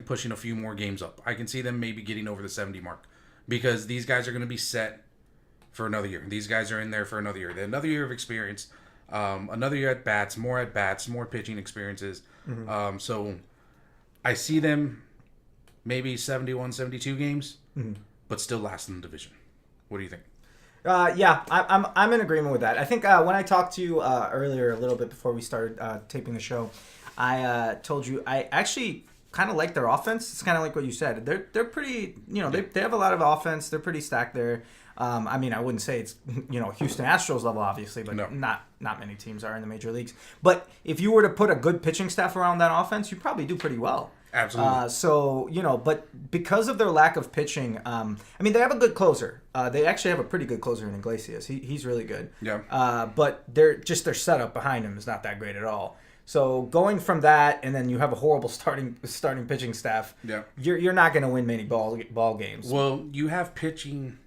pushing a few more games up. I can see them maybe getting over the 70 mark because these guys are going to be set for another year. These guys are in there for another year. Another year of experience, another year at bats, more pitching experiences. Mm-hmm. So I see them maybe 71, 72 games, but still last in the division. What do you think? Yeah, I'm in agreement with that. I think when I talked to you earlier, a little bit before we started taping the show, I told you I actually kind of like their offense. It's kind of like what you said. They're pretty, they have a lot of offense. They're pretty stacked there. I mean, I wouldn't say it's Houston Astros level, obviously, but not many teams are in the major leagues. But if you were to put a good pitching staff around that offense, you'd probably do pretty well. Absolutely. But because of their lack of pitching, they have a good closer. They actually have a pretty good closer in Iglesias. He's really good. Yeah. But their setup behind him is not that great at all. So going from that, and then you have a horrible starting pitching staff. Yeah. You're not going to win many ball games. Well, you have pitching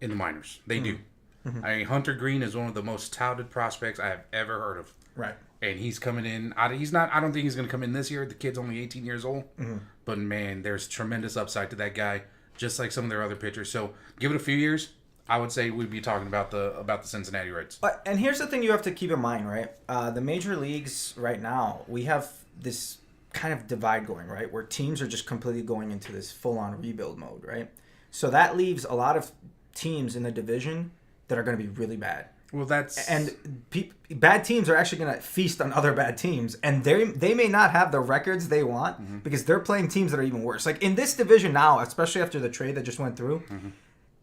in the minors. They do. Mm-hmm. I mean, Hunter Green is one of the most touted prospects I have ever heard of. Right. And he's coming in. I don't think he's going to come in this year. The kid's only 18 years old. Mm-hmm. But, man, there's tremendous upside to that guy, just like some of their other pitchers. So, give it a few years, I would say we'd be talking about the Cincinnati Reds. And here's the thing you have to keep in mind, right? The major leagues right now, we have this kind of divide going, right? Where teams are just completely going into this full-on rebuild mode, right? So, that leaves a lot of teams in the division that are going to be really bad. Well, bad teams are actually going to feast on other bad teams, and they may not have the records they want because they're playing teams that are even worse. Like in this division now, especially after the trade that just went through,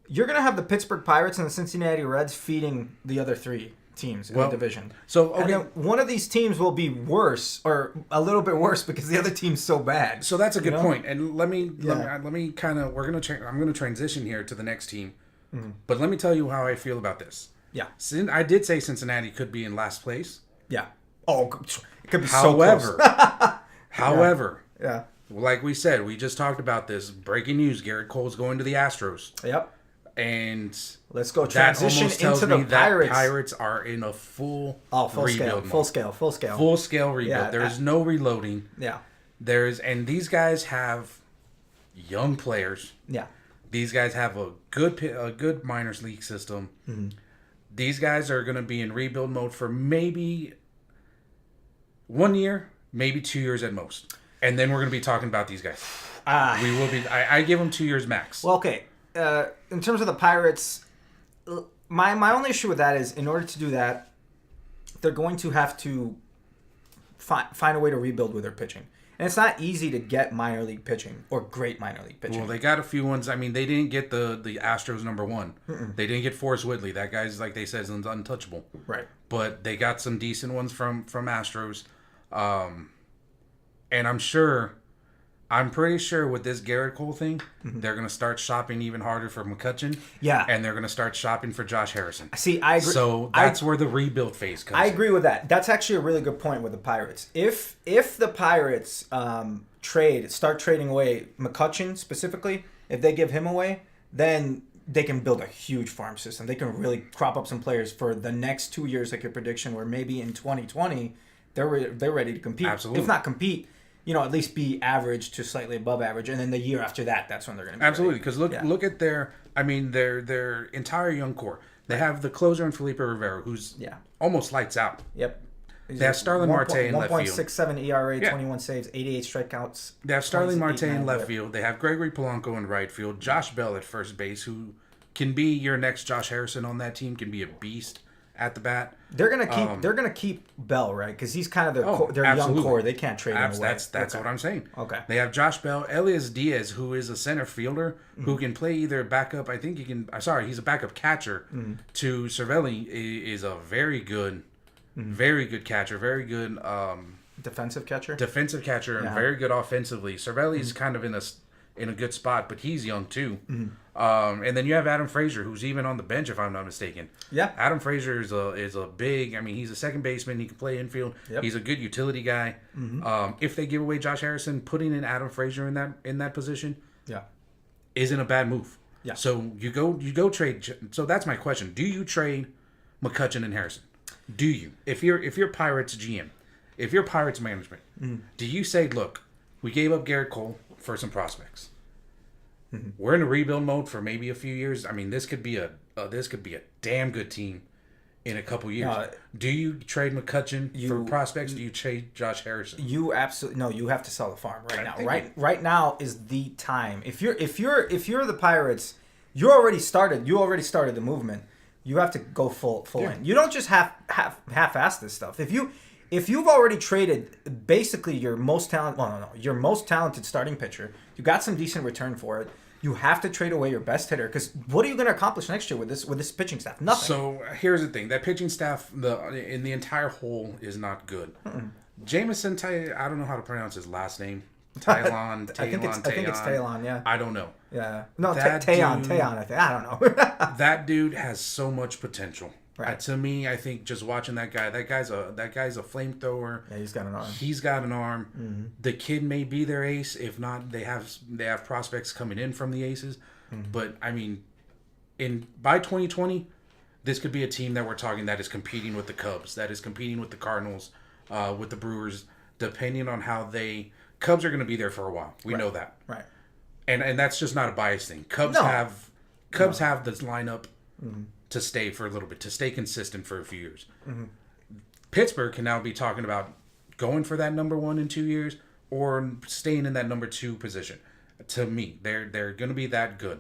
you're going to have the Pittsburgh Pirates and the Cincinnati Reds feeding the other three teams in the division. So and then one of these teams will be worse or a little bit worse because the other team's so bad. So that's a good point. And let me kind of I'm going to transition here to the next team, but let me tell you how I feel about this. Yeah. I did say Cincinnati could be in last place. Yeah. Oh, it could be so close. However, yeah. Like we said, we just talked about this. Breaking news, Gerrit Cole's going to the Astros. Yep. And let's go transition into the Pirates. Pirates are in a full rebuild mode. Full scale rebuild. Yeah, there's no reloading. Yeah. And these guys have young players. Yeah. These guys have a good minors league system. Mm-hmm. These guys are going to be in rebuild mode for maybe 1 year, maybe 2 years at most. And then we're going to be talking about these guys. We will be. I give them 2 years max. Well, okay. In terms of the Pirates, my only issue with that is in order to do that, they're going to have to find a way to rebuild with their pitching. And it's not easy to get minor league pitching or great minor league pitching. Well, they got a few ones. I mean, they didn't get the Astros number one. Mm-mm. They didn't get Forrest Whitley. That guy's, like they said, is untouchable. Right. But they got some decent ones from Astros. And I'm pretty sure with this Gerrit Cole thing, they're going to start shopping even harder for McCutchen. Yeah. And they're going to start shopping for Josh Harrison. See, I agree. So that's where the rebuild phase comes in. I agree with that. That's actually a really good point with the Pirates. If the Pirates start trading away McCutchen specifically, if they give him away, then they can build a huge farm system. They can really crop up some players for the next 2 years, like your prediction, where maybe in 2020, they're ready to compete. Absolutely. If not compete, at least be average to slightly above average, and then the year after that, that's when they're going to be absolutely. Because look at their entire young core. They have the closer in Felipe Rivera, who's almost lights out. Yep. They have Starling Marte in left field. 1.67 ERA, 21 saves, 88 strikeouts. They have Starling Marte in left field. They have Gregory Polanco in right field. Josh Bell at first base, who can be your next Josh Harrison on that team, can be a beast at the bat. They're gonna keep Bell, right? Because he's kind of their young core. They can't trade him away. That's what I'm saying. Okay. They have Josh Bell, Elias Diaz, who is a center fielder who can play either backup. I think he can. He's a backup catcher to Cervelli. Is a very good catcher. Very good defensive catcher. And very good offensively. Cervelli is kind of in a good spot, but he's young too. And then you have Adam Frazier, who's even on the bench, if I'm not mistaken. Yeah. Adam Frazier is a big. I mean, he's a second baseman. He can play infield. Yep. He's a good utility guy. If they give away Josh Harrison, putting in Adam Frazier in that position, isn't a bad move. Yeah. So you go trade. So that's my question: do you trade McCutchen and Harrison? Do you? If you're Pirates GM, if you're Pirates management, do you say, look, We gave up Gerrit Cole for some prospects. We're in a rebuild mode for maybe a few years. I mean, this could be a damn good team in a couple years. Do you trade McCutchen for prospects? Do you trade Josh Harrison? You absolutely no. You have to sell the farm right now. Right now is the time. If you're the Pirates, you already started the movement. You have to go full in. You don't just half-ass this stuff. If you've already traded basically your most talented starting pitcher, you got some decent return for it. You have to trade away your best hitter because what are you going to accomplish next year with this pitching staff? Nothing. So here's the thing: that pitching staff, in the entire whole, is not good. Jameson, I don't know how to pronounce his last name. Talon. I think it's Talon. Yeah. I don't know. Yeah. No, Tayon. I think I don't know. That dude has so much potential. Right. To me, I think just watching that guy's a flamethrower. Yeah, he's got an arm. Mm-hmm. The kid may be their ace. If not, they have prospects coming in from the aces. Mm-hmm. But I mean, by 2020, this could be a team that we're talking that is competing with the Cubs, that is competing with the Cardinals, with the Brewers, depending on how Cubs are going to be there for a while. We know that. Right. And that's just not a biased thing. Cubs have this lineup to stay for a little bit, to stay consistent for a few years. Mm-hmm. Pittsburgh can now be talking about going for that number 1 in 2 years or staying in that number 2 position. To me, they're going to be that good.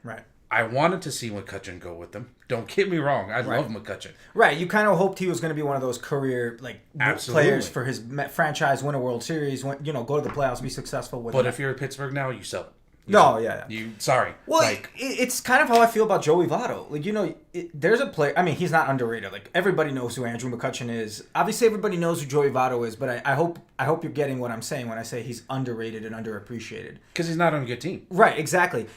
Right. I wanted to see McCutchen go with them. Don't get me wrong. I love McCutchen. Right. You kind of hoped he was going to be one of those career players for his franchise, win a World Series, go to the playoffs, be successful with. But if you're at Pittsburgh now, you sell it. Sorry. Well, it's kind of how I feel about Joey Votto. There's a player. I mean, he's not underrated. Like everybody knows who Andrew McCutchen is. Obviously, everybody knows who Joey Votto is. But I hope you're getting what I'm saying when I say he's underrated and underappreciated. Because he's not on a good team. Right. Exactly.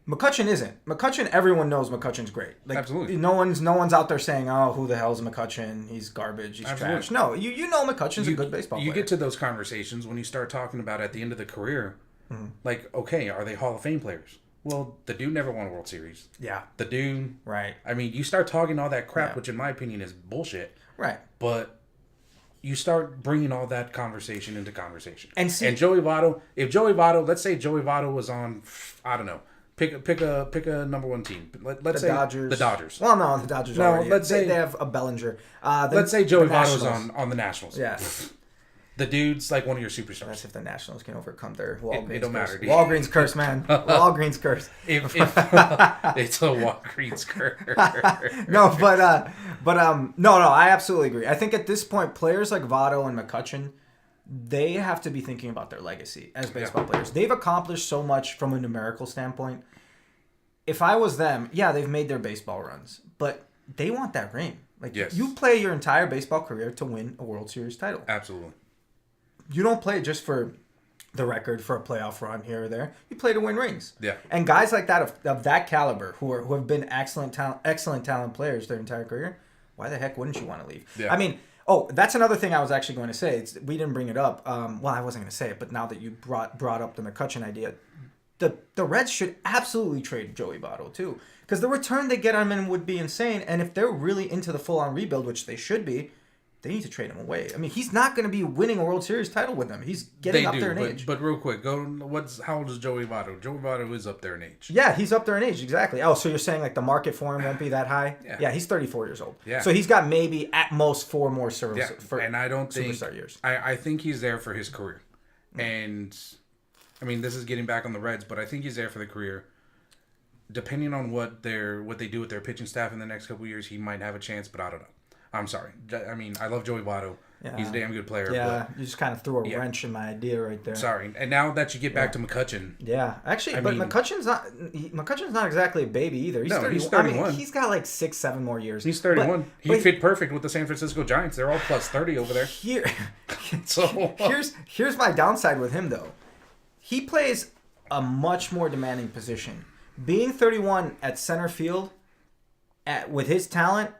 McCutchen isn't. McCutchen, everyone knows McCutchen's great. Absolutely. No one's out there saying, "Oh, who the hell is McCutchen? He's garbage. He's trash." No, you know McCutchen's a good baseball player. You get to those conversations when you start talking about at the end of the career. Mm-hmm. Like, okay, are they Hall of Fame players? Well, the dude never won a World Series. Yeah. The dude. Right. I mean, you start talking all that crap, which in my opinion is bullshit. Right. But you start bringing all that conversation into conversation. And Joey Votto, let's say Joey Votto was on, I don't know, pick a number 1 team. Let's say Dodgers. The Dodgers. Well, no, the Dodgers. No, let's say they have a Bellinger. Let's say Joey Votto's on the Nationals. Yeah. The dude's like one of your superstars. That's if the Nationals can overcome their Walgreens it don't curse. matter. Dude. Walgreens curse, man. Walgreens curse. If it's a Walgreens curse. No, but no, I absolutely agree. I think at this point, players like Votto and McCutchen, they have to be thinking about their legacy as baseball players. They've accomplished so much from a numerical standpoint. If I was them, they've made their baseball runs, but they want that ring. You play your entire baseball career to win a World Series title. Absolutely. You don't play just for the record, for a playoff run here or there. You play to win rings. Yeah. And guys like that of that caliber who have been excellent talent players their entire career, why the heck wouldn't you want to leave? Yeah. I mean, that's another thing I was actually going to say. We didn't bring it up. Well, I wasn't going to say it, but now that you brought up the McCutchen idea, the Reds should absolutely trade Joey Votto too, because the return they get on him would be insane. And if they're really into the full-on rebuild, which they should be, they need to trade him away. I mean, he's not going to be winning a World Series title with them. He's getting up there in age. But real quick, how old is Joey Votto? Joey Votto is up there in age. Yeah, he's up there in age, exactly. Oh, so you're saying like the market for him won't be that high? Yeah, he's 34 years old. Yeah. So he's got maybe at most 4 more and I don't think superstar years. I think he's there for his career. And I mean, this is getting back on the Reds, but I think he's there for the career. Depending on what they do with their pitching staff in the next couple of years, he might have a chance, but I don't know. I'm sorry. I mean, I love Joey Votto. Yeah. He's a damn good player. Yeah, you just kind of threw a wrench in my idea right there. Sorry. And now that you get back to McCutchen. Yeah, actually, McCutchen's not exactly a baby either. He's 31. I mean, he's got like 6-7 more years. He's 31. He fit perfect with the San Francisco Giants. They're all plus 30 over there. Here's my downside with him, though. He plays a much more demanding position. Being 31 at center field, with his talent,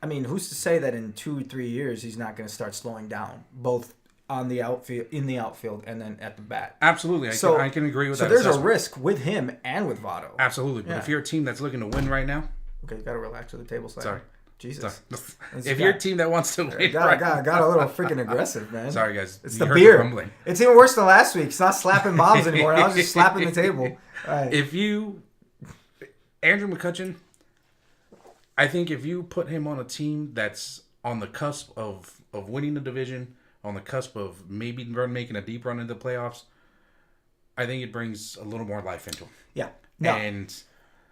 I mean, who's to say that in 2-3 years he's not going to start slowing down, both on the outfield, in the outfield, and then at the bat? Absolutely, I can agree with that. So there's a risk with him and with Votto. Absolutely, but if you're a team that's looking to win right now, okay, you got to relax with the table slide. Sorry. Jesus. If you're a team that wants to win, got a little freaking aggressive, man. Sorry, guys. It's You the heard beer. rumbling. It's even worse than last week. It's not slapping bombs anymore. I was just slapping the table. Right. Andrew McCutchen, I think if you put him on a team that's on the cusp of winning the division, on the cusp of maybe making a deep run into the playoffs, I think it brings a little more life into him. Yeah. No.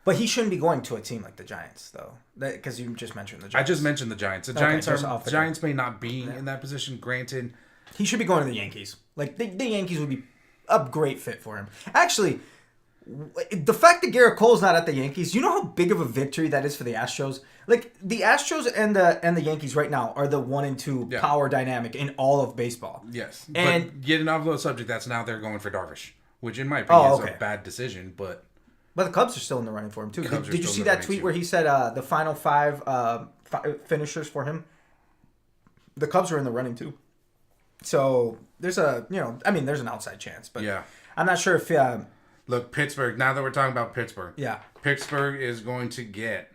But he shouldn't be going to a team like the Giants, though, because you just mentioned the Giants. I just mentioned the Giants. The Giants may not be in that position. Granted, he should be going to the Yankees. Like the Yankees would be a great fit for him. Actually, the fact that Gerrit Cole's not at the Yankees, you know how big of a victory that is for the Astros. Like the Astros and the Yankees right now are the 1 and 2 power dynamic in all of baseball. Yes, and but getting off the subject, that's now they're going for Darvish, which in my opinion is a bad decision, but. But the Cubs are still in the running for him, too. Did you see that tweet where he said the final 5 finishers for him? The Cubs are in the running, too. So there's there's an outside chance. But I'm not sure if... Look, Pittsburgh, now that we're talking about Pittsburgh. Yeah. Pittsburgh is going to get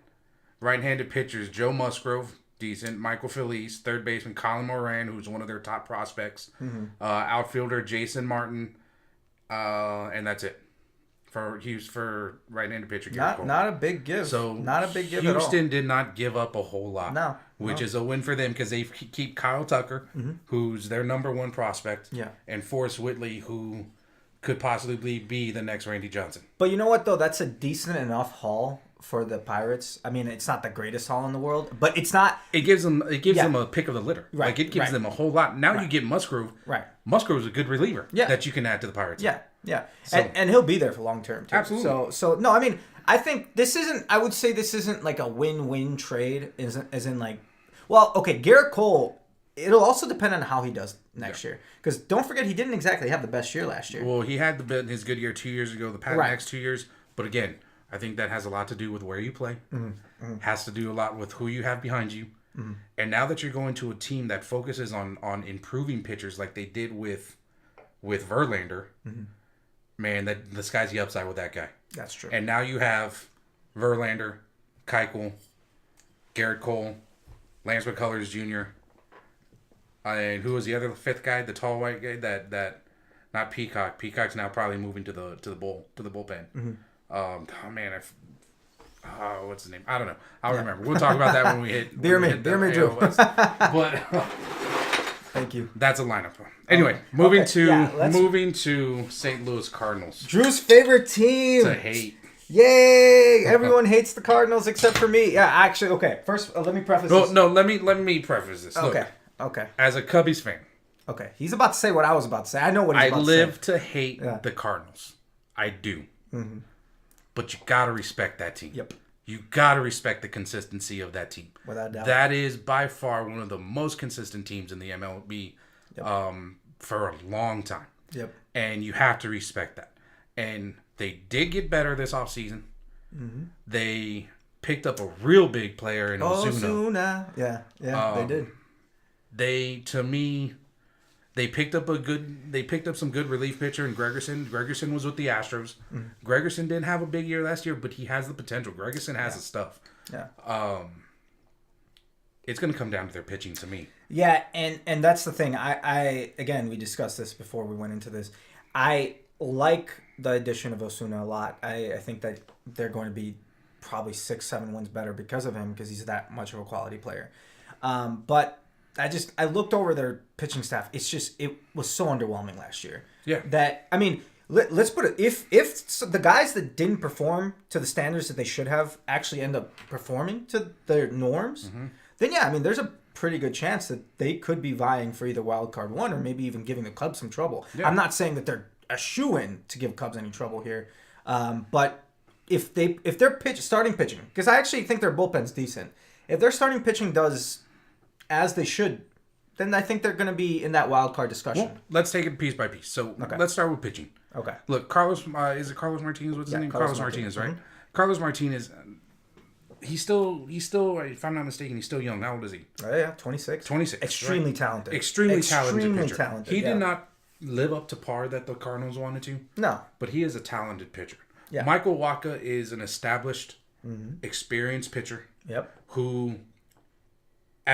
right-handed pitchers Joe Musgrove, decent. Michael Felice, third baseman Colin Moran, who's one of their top prospects. Mm-hmm. Outfielder Jason Martin. And that's it. For right-handed pitcher, Gerrit Cole. Not a big give. So not a big give at all. Houston did not give up a whole lot. Which is a win for them because they keep Kyle Tucker, who's their number 1 prospect, and Forrest Whitley, who could possibly be the next Randy Johnson. But you know what, though? That's a decent enough haul for the Pirates. I mean, it's not the greatest haul in the world, but it's not... It gives them a pick of the litter. Right. Like, it gives them a whole lot. Now you get Musgrove. Right. Musgrove's a good reliever that you can add to the Pirates. Yeah. Yeah, so, and he'll be there for long term too. Absolutely. So no, I mean, I think this isn't. I would say this isn't like a win-win trade. As in like, well, okay, Gerrit Cole. It'll also depend on how he does next year, because don't forget he didn't exactly have the best year last year. Well, he had his good year 2 years ago. Next 2 years, but again, I think that has a lot to do with where you play. Mm-hmm. Has to do a lot with who you have behind you. Mm-hmm. And now that you're going to a team that focuses on improving pitchers like they did with Verlander. Mm-hmm. Man, that the sky's the upside with that guy. That's true. And now you have Verlander, Keuchel, Gerrit Cole, Lance McCullers Jr. And who was the other 5th guy? The tall white guy that not Peacock. Peacock's now probably moving to the bullpen. Mm-hmm. What's his name? I don't know. I'll remember. We'll talk about that when we hit Beer Drew. But thank you. That's a lineup. Anyway, moving to St. Louis Cardinals. Drew's favorite team. To hate. Yay! Everyone hates the Cardinals except for me. Yeah, actually, okay. First, let me preface this. No, let me preface this. Okay. Look, as a Cubbies fan. Okay. He's about to say what I was about to say. I know what he's about to say. I live to hate the Cardinals. I do. Mm-hmm. But you gotta respect that team. Yep. You gotta respect the consistency of that team. Without doubt. That is by far one of the most consistent teams in the MLB for a long time. Yep. And you have to respect that. And they did get better this offseason. Mm-hmm. They picked up a real big player in Ozuna. Yeah, they did. They picked up some good relief pitcher in Gregerson. Gregerson was with the Astros. Mm-hmm. Gregerson didn't have a big year last year, but he has the potential. Gregerson has the stuff. Yeah. It's going to come down to their pitching to me. Yeah, and that's the thing. I again, we discussed this before we went into this. I like the addition of Ozuna a lot. I think that they're going to be probably 6-7 wins better because of him, because he's that much of a quality player. But I looked over their pitching staff. It was so underwhelming last year. Yeah. That, I mean, let's put it, if the guys that didn't perform to the standards that they should have actually end up performing to their norms, then yeah, I mean, there's a pretty good chance that they could be vying for either wild card 1 or maybe even giving the Cubs some trouble. Yeah. I'm not saying that they're a shoo-in to give Cubs any trouble here, but if their starting pitching, because I actually think their bullpen's decent, if their starting pitching does as they should, then I think they're going to be in that wild card discussion. Well, let's take it piece by piece. So let's start with pitching. Okay. Look, Carlos, is it Carlos Martinez? What's his name? Carlos Martinez, right? Mm-hmm. Carlos Martinez, he's still, if I'm not mistaken, he's still young. How old is he? Oh, yeah, 26. 26. Extremely talented. Extremely talented pitcher. Talented, he did not live up to par that the Cardinals wanted to. No. But he is a talented pitcher. Yeah. Michael Wacha is an established, experienced pitcher. Yep. Who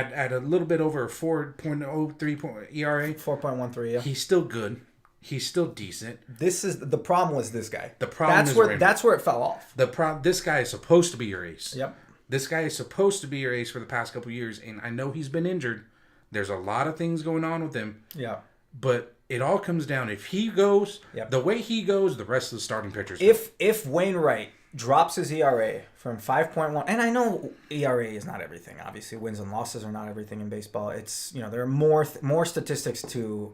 at a little bit over a 4.03 ERA. 4.13. Yeah. He's still good. He's still decent. The problem was this guy. The problem that's where it fell off. This guy is supposed to be your ace. Yep. This guy is supposed to be your ace for the past couple of years, and I know he's been injured. There's a lot of things going on with him. Yeah. But it all comes down, if he goes, Yep. the way he goes, the rest of the starting pitchers. If Wainwright drops his ERA from 5.1, and I know ERA is not everything. Obviously, wins and losses are not everything in baseball. It's there are more statistics to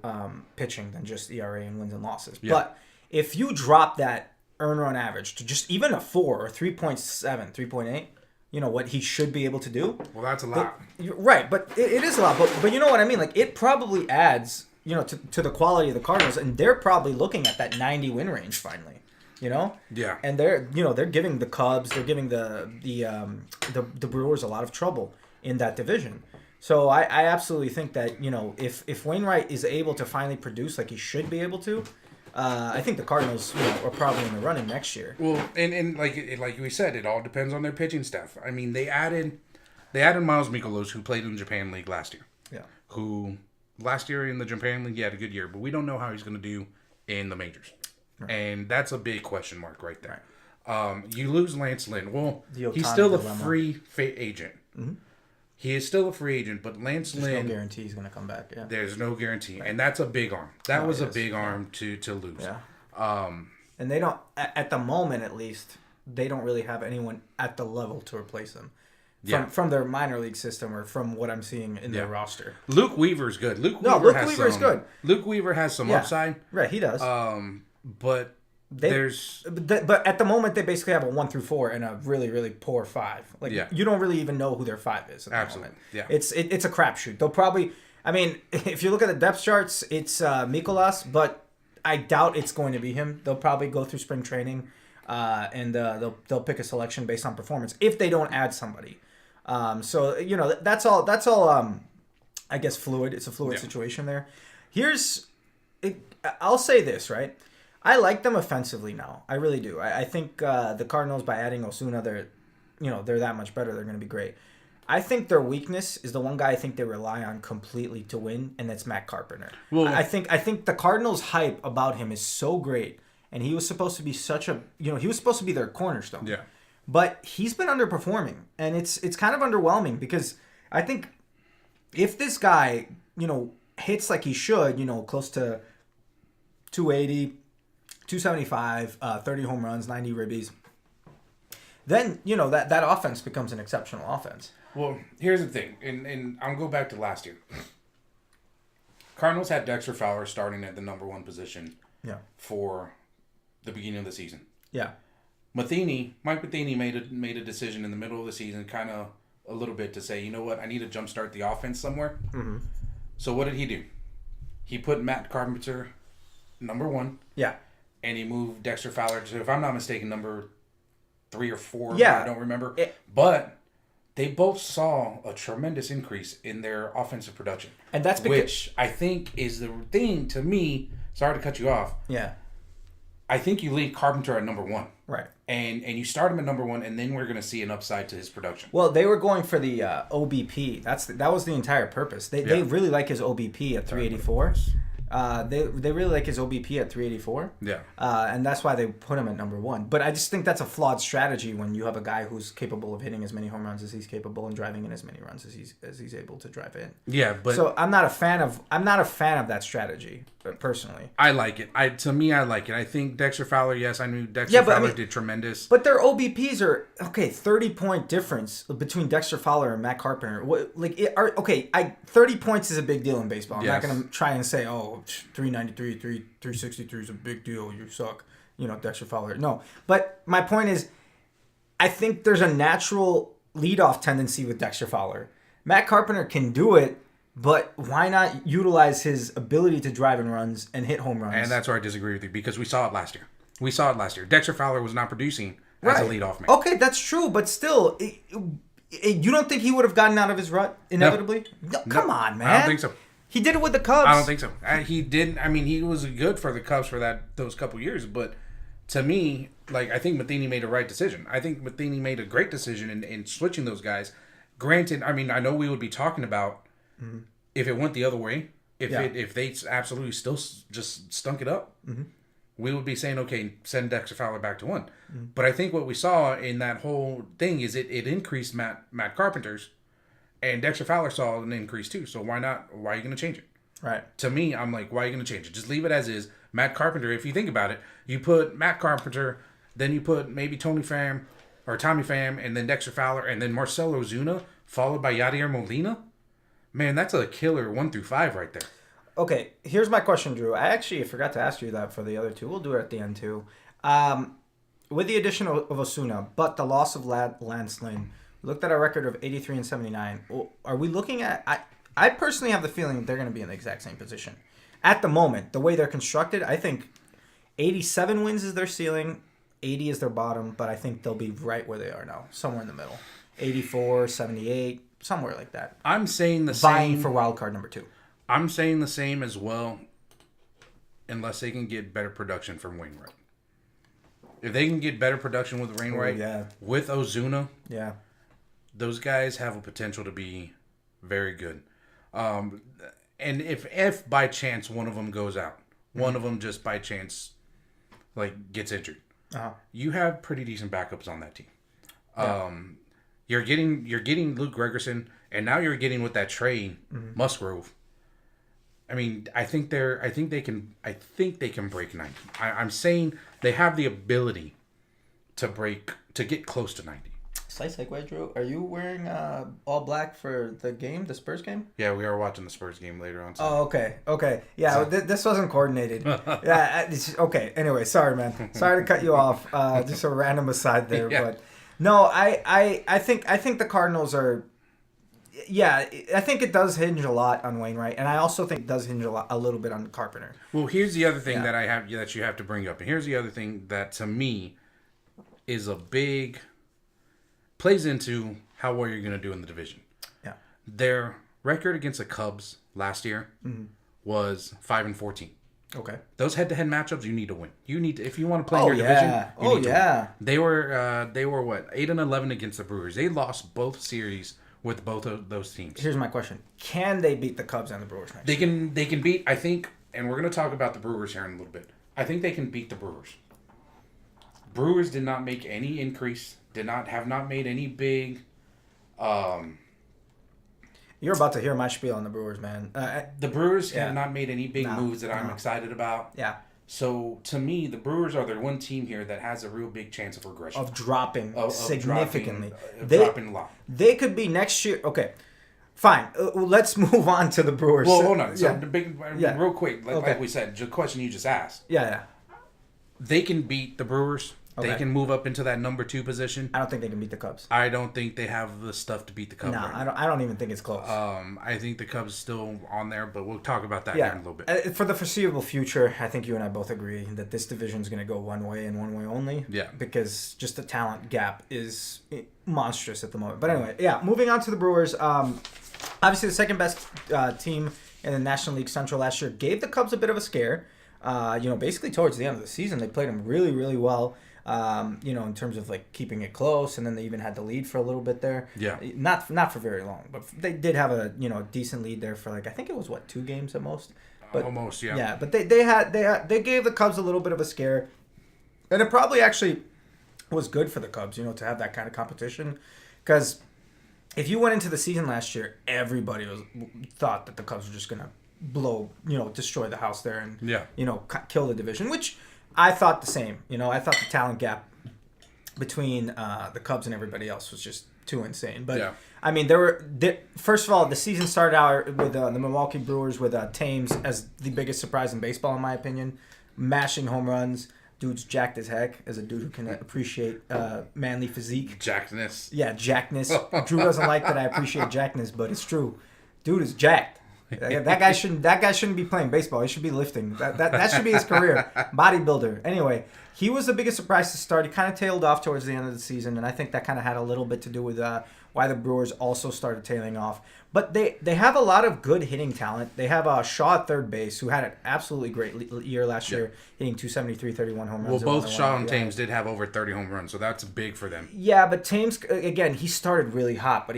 pitching than just ERA and wins and losses. Yeah. But if you drop that earn run average to just even a 4 or 3.7, 3.8. What he should be able to do. Well, that's a lot. Right, but it is a lot. But you know what I mean? Like, it probably adds, to the quality of the Cardinals, and they're probably looking at that 90 win range finally. Yeah. And they're giving the Cubs, they're giving the Brewers a lot of trouble in that division. So I absolutely think that if Wainwright is able to finally produce like he should be able to. I think the Cardinals are probably in the running next year. Well, and like we said, it all depends on their pitching staff. I mean, they added Miles Mikolas, who played in the Japan League last year. Yeah. Who last year in the Japan League, he had a good year, but we don't know how he's going to do in the majors, and that's a big question mark right there. Right. You lose Lance Lynn. Well, he's still a free agent. Mm-hmm. He is still a free agent, but Lance Lynn... There's no guarantee he's going to come back, yeah. There's no guarantee, and that's a big arm. That was a big arm to lose. Yeah. And they don't, at the moment at least, they don't really have anyone at the level to replace him. From their minor league system or from what I'm seeing in their roster. Luke Weaver's good. Luke Weaver is good. Luke Weaver has some upside. Right, he does. But... But at the moment they basically have a 1 through 4 and a really really poor 5. You don't really even know who their 5 is at the moment. Yeah. It's a crapshoot. They'll probably if you look at the depth charts, it's Mikolas, but I doubt it's going to be him. They'll probably go through spring training and they'll pick a selection based on performance if they don't add somebody. So that's all I guess fluid. It's a fluid situation there. I'll say this, right? I like them offensively now. I really do. I think the Cardinals, by adding Osuna, they're that much better. They're going to be great. I think their weakness is the one guy I think they rely on completely to win, and that's Matt Carpenter. Well, I think the Cardinals' hype about him is so great, and he was supposed to be he was supposed to be their cornerstone. Yeah. But he's been underperforming, and it's kind of underwhelming because I think if this guy, hits like he should, close to 280. 275, 30 home runs, 90 ribbies. Then, that offense becomes an exceptional offense. Well, here's the thing, and I'll go back to last year. Cardinals had Dexter Fowler starting at the number 1 position for the beginning of the season. Yeah. Mike Matheny made a decision in the middle of the season, kind of a little bit, to say, you know what, I need to jumpstart the offense somewhere. Mm-hmm. So what did he do? He put Matt Carpenter number 1. Yeah. And he moved Dexter Fowler to, if I'm not mistaken, number 3 or 4. Yeah. I don't remember. But they both saw a tremendous increase in their offensive production. And that's which I think is the thing to me. Sorry to cut you off. Yeah. I think you leave Carpenter at number 1. Right. And you start him at number 1, and then we're going to see an upside to his production. Well, they were going for the OBP. That was the entire purpose. They really like his OBP at 384. They really like his OBP at 384. Yeah. And that's why they put him at number 1. But I just think that's a flawed strategy when you have a guy who's capable of hitting as many home runs as he's capable and driving in as many runs as he's able to drive in. Yeah, but so I'm not a fan of that strategy, personally. I like it. To me, I like it. I think Dexter Fowler. Yes, I knew Dexter Fowler did tremendous. But their OBPs are 30-point difference between Dexter Fowler and Matt Carpenter. 30 points is a big deal in baseball. I'm not going to try and say, 393, 363 is a big deal. You suck. Dexter Fowler. No. But my point is, I think there's a natural leadoff tendency with Dexter Fowler. Matt Carpenter can do it, but why not utilize his ability to drive in runs and hit home runs? And that's where I disagree with you, because we saw it last year. Dexter Fowler was not producing as a leadoff man. Okay, that's true, but still, you don't think he would have gotten out of his rut inevitably? No. Come on, man. I don't think so. He did it with the Cubs. I don't think so. He did. I mean, he was good for the Cubs for those couple years, but to me, I think Matheny made a right decision. I think Matheny made a great decision in switching those guys, Granted, I mean, I know we would be talking about if it went the other way, if they absolutely still just stunk it up, we would be saying, okay, send Dexter Fowler back to one. But I think what we saw in that whole thing is it increased Matt Carpenter's, and Dexter Fowler saw an increase too. So why not? Why are you going to change it? Right. To me, I'm like, why are you going to change it? Just leave it as is. Matt Carpenter, if you think about it, you put Matt Carpenter, then you put maybe Tommy Pham, and then Dexter Fowler, and then Marcell Ozuna, followed by Yadier Molina. Man, that's a killer 1 through 5 right there. Okay, here's my question, Drew. I actually forgot to ask you that for the other two. We'll do it at the end, too. With the addition of Osuna, but the loss of Lance Lynn, we looked at our record of 83 and 79. Are we looking at... I personally have the feeling that they're going to be in the exact same position. At the moment, the way they're constructed, I think 87 wins is their ceiling, 80 is their bottom, but I think they'll be right where they are now, somewhere in the middle. 84, 78, somewhere like that. I'm saying the same. Vying for wild card number 2. I'm saying the same as well, unless they can get better production from Wainwright. If they can get better production with Wainwright, with Ozuna, those guys have a potential to be very good. And if by chance one of them goes out, one of them just by chance gets injured, you have pretty decent backups on that team. You're getting Luke Gregerson, and now you're getting with that trade Musgrove. I mean, I think they can break 90. I'm saying they have the ability to get close to 90. Slight segue, Drew. Are you wearing all black for the Spurs game? Yeah, we are watching the Spurs game later on. Oh, okay. Yeah, so, this wasn't coordinated. Okay. Anyway, sorry, man. Sorry to cut you off. Just a random aside there, but no, I think the Cardinals are. Yeah, I think it does hinge a lot on Wainwright, and I also think it does hinge a little bit on Carpenter. Well, here's the other thing that you have to bring up, and here's the other thing that to me is a big plays into how well you're going to do in the division. Yeah, their record against the Cubs last year was 5-14. Okay, those head-to-head matchups you need to win. You need to, if you want to play in your division. You need to win. They were what 8-11 against the Brewers. They lost both series with both of those teams. Here's my question: can they beat the Cubs and the Brewers next year? They can beat. I think, and we're going to talk about the Brewers here in a little bit. I think they can beat the Brewers. Brewers did not make any increase. Have not made any big. You're about to hear my spiel on the Brewers, man. The Brewers have not made any big moves that I'm excited about. Yeah. So, to me, the Brewers are the one team here that has a real big chance of regression. Of dropping significantly. Dropping a lot. They could be next year. Okay, fine. Let's move on to the Brewers. Well, hold on. So, real quick, like we said, the question you just asked. Yeah. They can beat the Brewers. Okay. They can move up into that number 2 position. I don't think they can beat the Cubs. I don't think they have the stuff to beat the Cubs. No, right I don't even think it's close. I think the Cubs still on there, but we'll talk about that here in a little bit. For the foreseeable future, I think you and I both agree that this division is going to go one way and one way only. Yeah. Because just the talent gap is monstrous at the moment. But anyway, moving on to the Brewers. Obviously, the second best team in the National League Central last year gave the Cubs a bit of a scare. Basically towards the end of the season, they played them really, really well. In terms of keeping it close, and then they even had the lead for a little bit there. Yeah. Not for very long, but they did have a decent lead there for I think it was 2 games at most. But, almost, yeah. Yeah, but they gave the Cubs a little bit of a scare, and it probably actually was good for the Cubs, to have that kind of competition, because if you went into the season last year, everybody thought that the Cubs were just gonna destroy the house there and kill the division, which I thought the same. I thought the talent gap between the Cubs and everybody else was just too insane. But I mean, first of all, the season started out with the Milwaukee Brewers with Thames as the biggest surprise in baseball, in my opinion, mashing home runs. Dude's jacked as heck, as a dude who can appreciate manly physique. Jackness. Yeah, jackness. Drew doesn't like that I appreciate jackness, but it's true. Dude is jacked. That guy shouldn't be playing baseball. He should be lifting. That should be his career. Bodybuilder. Anyway, he was the biggest surprise to start. He kind of tailed off towards the end of the season, and I think that kind of had a little bit to do with why the Brewers also started tailing off. But they have a lot of good hitting talent. They have Shaw at third base, who had an absolutely great year last year, hitting 273, 31 home runs. Well, both Shaw and Thames did have over 30 home runs, so that's big for them. Yeah, but Thames, again, he started really hot, but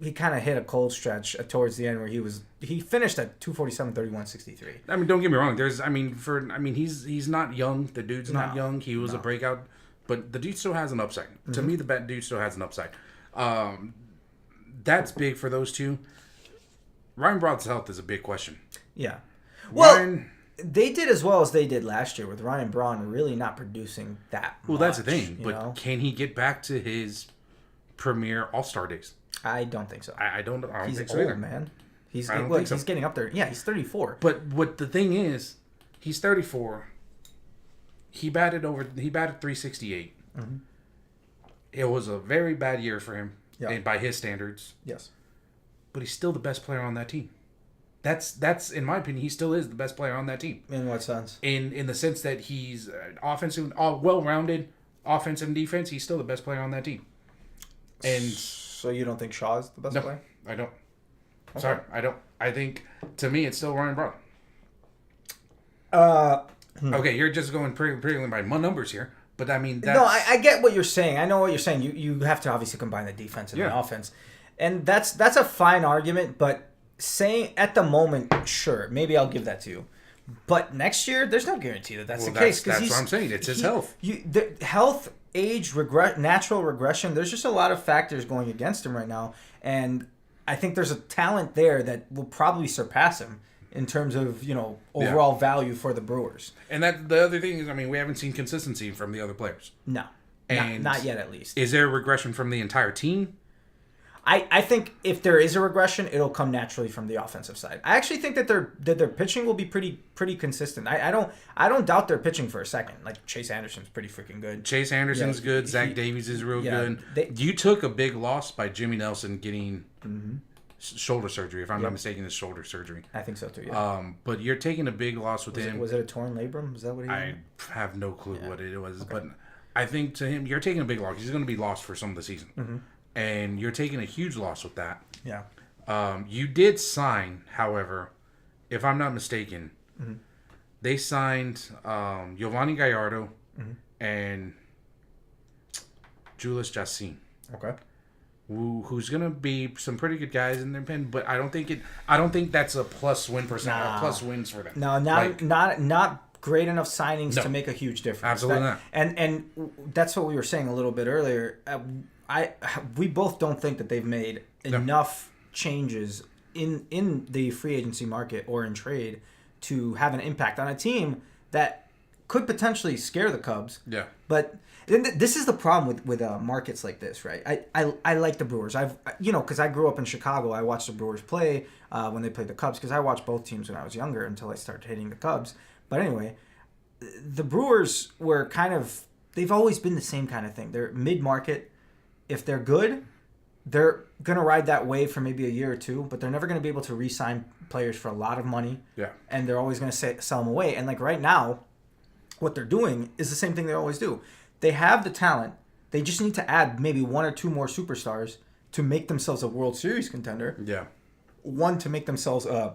he kind of hit a cold stretch towards the end where he finished at 247, 31, 63. I mean, don't get me wrong. He's not young. The dude's not young. He was a breakout, but the dude still has an upside. Mm-hmm. To me, the dude still has an upside. That's big for those two. Ryan Braun's health is a big question. Yeah. Well, they did as well as they did last year with Ryan Braun really not producing that much. Well, that's the thing. But can he get back to his premier All-Star days? I don't think so. I don't he's think so old, either. Man. He's getting up there. Yeah, he's 34. But what the thing is, he's 34. He batted 368. Mm-hmm. It was a very bad year for him by his standards. Yes. But he's still the best player on that team. That's in my opinion, he still is the best player on that team. In what sense? In the sense that he's offensive, well-rounded offense and defense. He's still the best player on that team. And so you don't think Shaw's the best player? I don't. Okay. Sorry, I don't. I think to me it's still Ryan Braun. Okay, you're just going pretty by my numbers here, but I mean that's... No, I get what you're saying. I know what you're saying. You have to obviously combine the defense and the offense, and that's a fine argument. But saying at the moment, sure, maybe I'll give that to you. But next year, there's no guarantee that's the case. That's what I'm saying. It's his health. The health, age, natural regression. There's just a lot of factors going against him right now, and I think there's a talent there that will probably surpass him in terms of overall value for the Brewers. And that the other thing is, I mean, we haven't seen consistency from the other players. No, and not yet at least. Is there a regression from the entire team? I think if there is a regression, it'll come naturally from the offensive side. I actually think that their pitching will be pretty consistent. I don't doubt their pitching for a second. Like Chase Anderson's pretty freaking good. Chase Anderson's good. Zach Davies is real good. You took a big loss by Jimmy Nelson getting shoulder surgery. If I'm not mistaken, it's shoulder surgery. I think so too. Yeah. But you're taking a big loss with him. Was it a torn labrum? Is that what he? I have no clue what it was, but I think to him, you're taking a big loss. He's going to be lost for some of the season. Mm-hmm. And you're taking a huge loss with that. Yeah. You did sign, however, if I'm not mistaken, they signed Giovanni Gallardo and Julius Jacin. Okay. Who's gonna be some pretty good guys in their pen, but I don't think that's a plus win percent. Plus wins for them. No, not great enough signings to make a huge difference. Absolutely not. And that's what we were saying a little bit earlier. We both don't think that they've made enough changes in the free agency market or in trade to have an impact on a team that could potentially scare the Cubs. Yeah. But this is the problem with markets like this, right? I like the Brewers. Because I grew up in Chicago. I watched the Brewers play when they played the Cubs because I watched both teams when I was younger until I started hitting the Cubs. But anyway, the Brewers were they've always been the same kind of thing. They're mid-market. If they're good, they're going to ride that wave for maybe a year or two, but they're never going to be able to re-sign players for a lot of money. Yeah. And they're always going to sell them away. And like right now, what they're doing is the same thing they always do. They have the talent. They just need to add maybe one or two more superstars to make themselves a World Series contender. Yeah. One, to make themselves a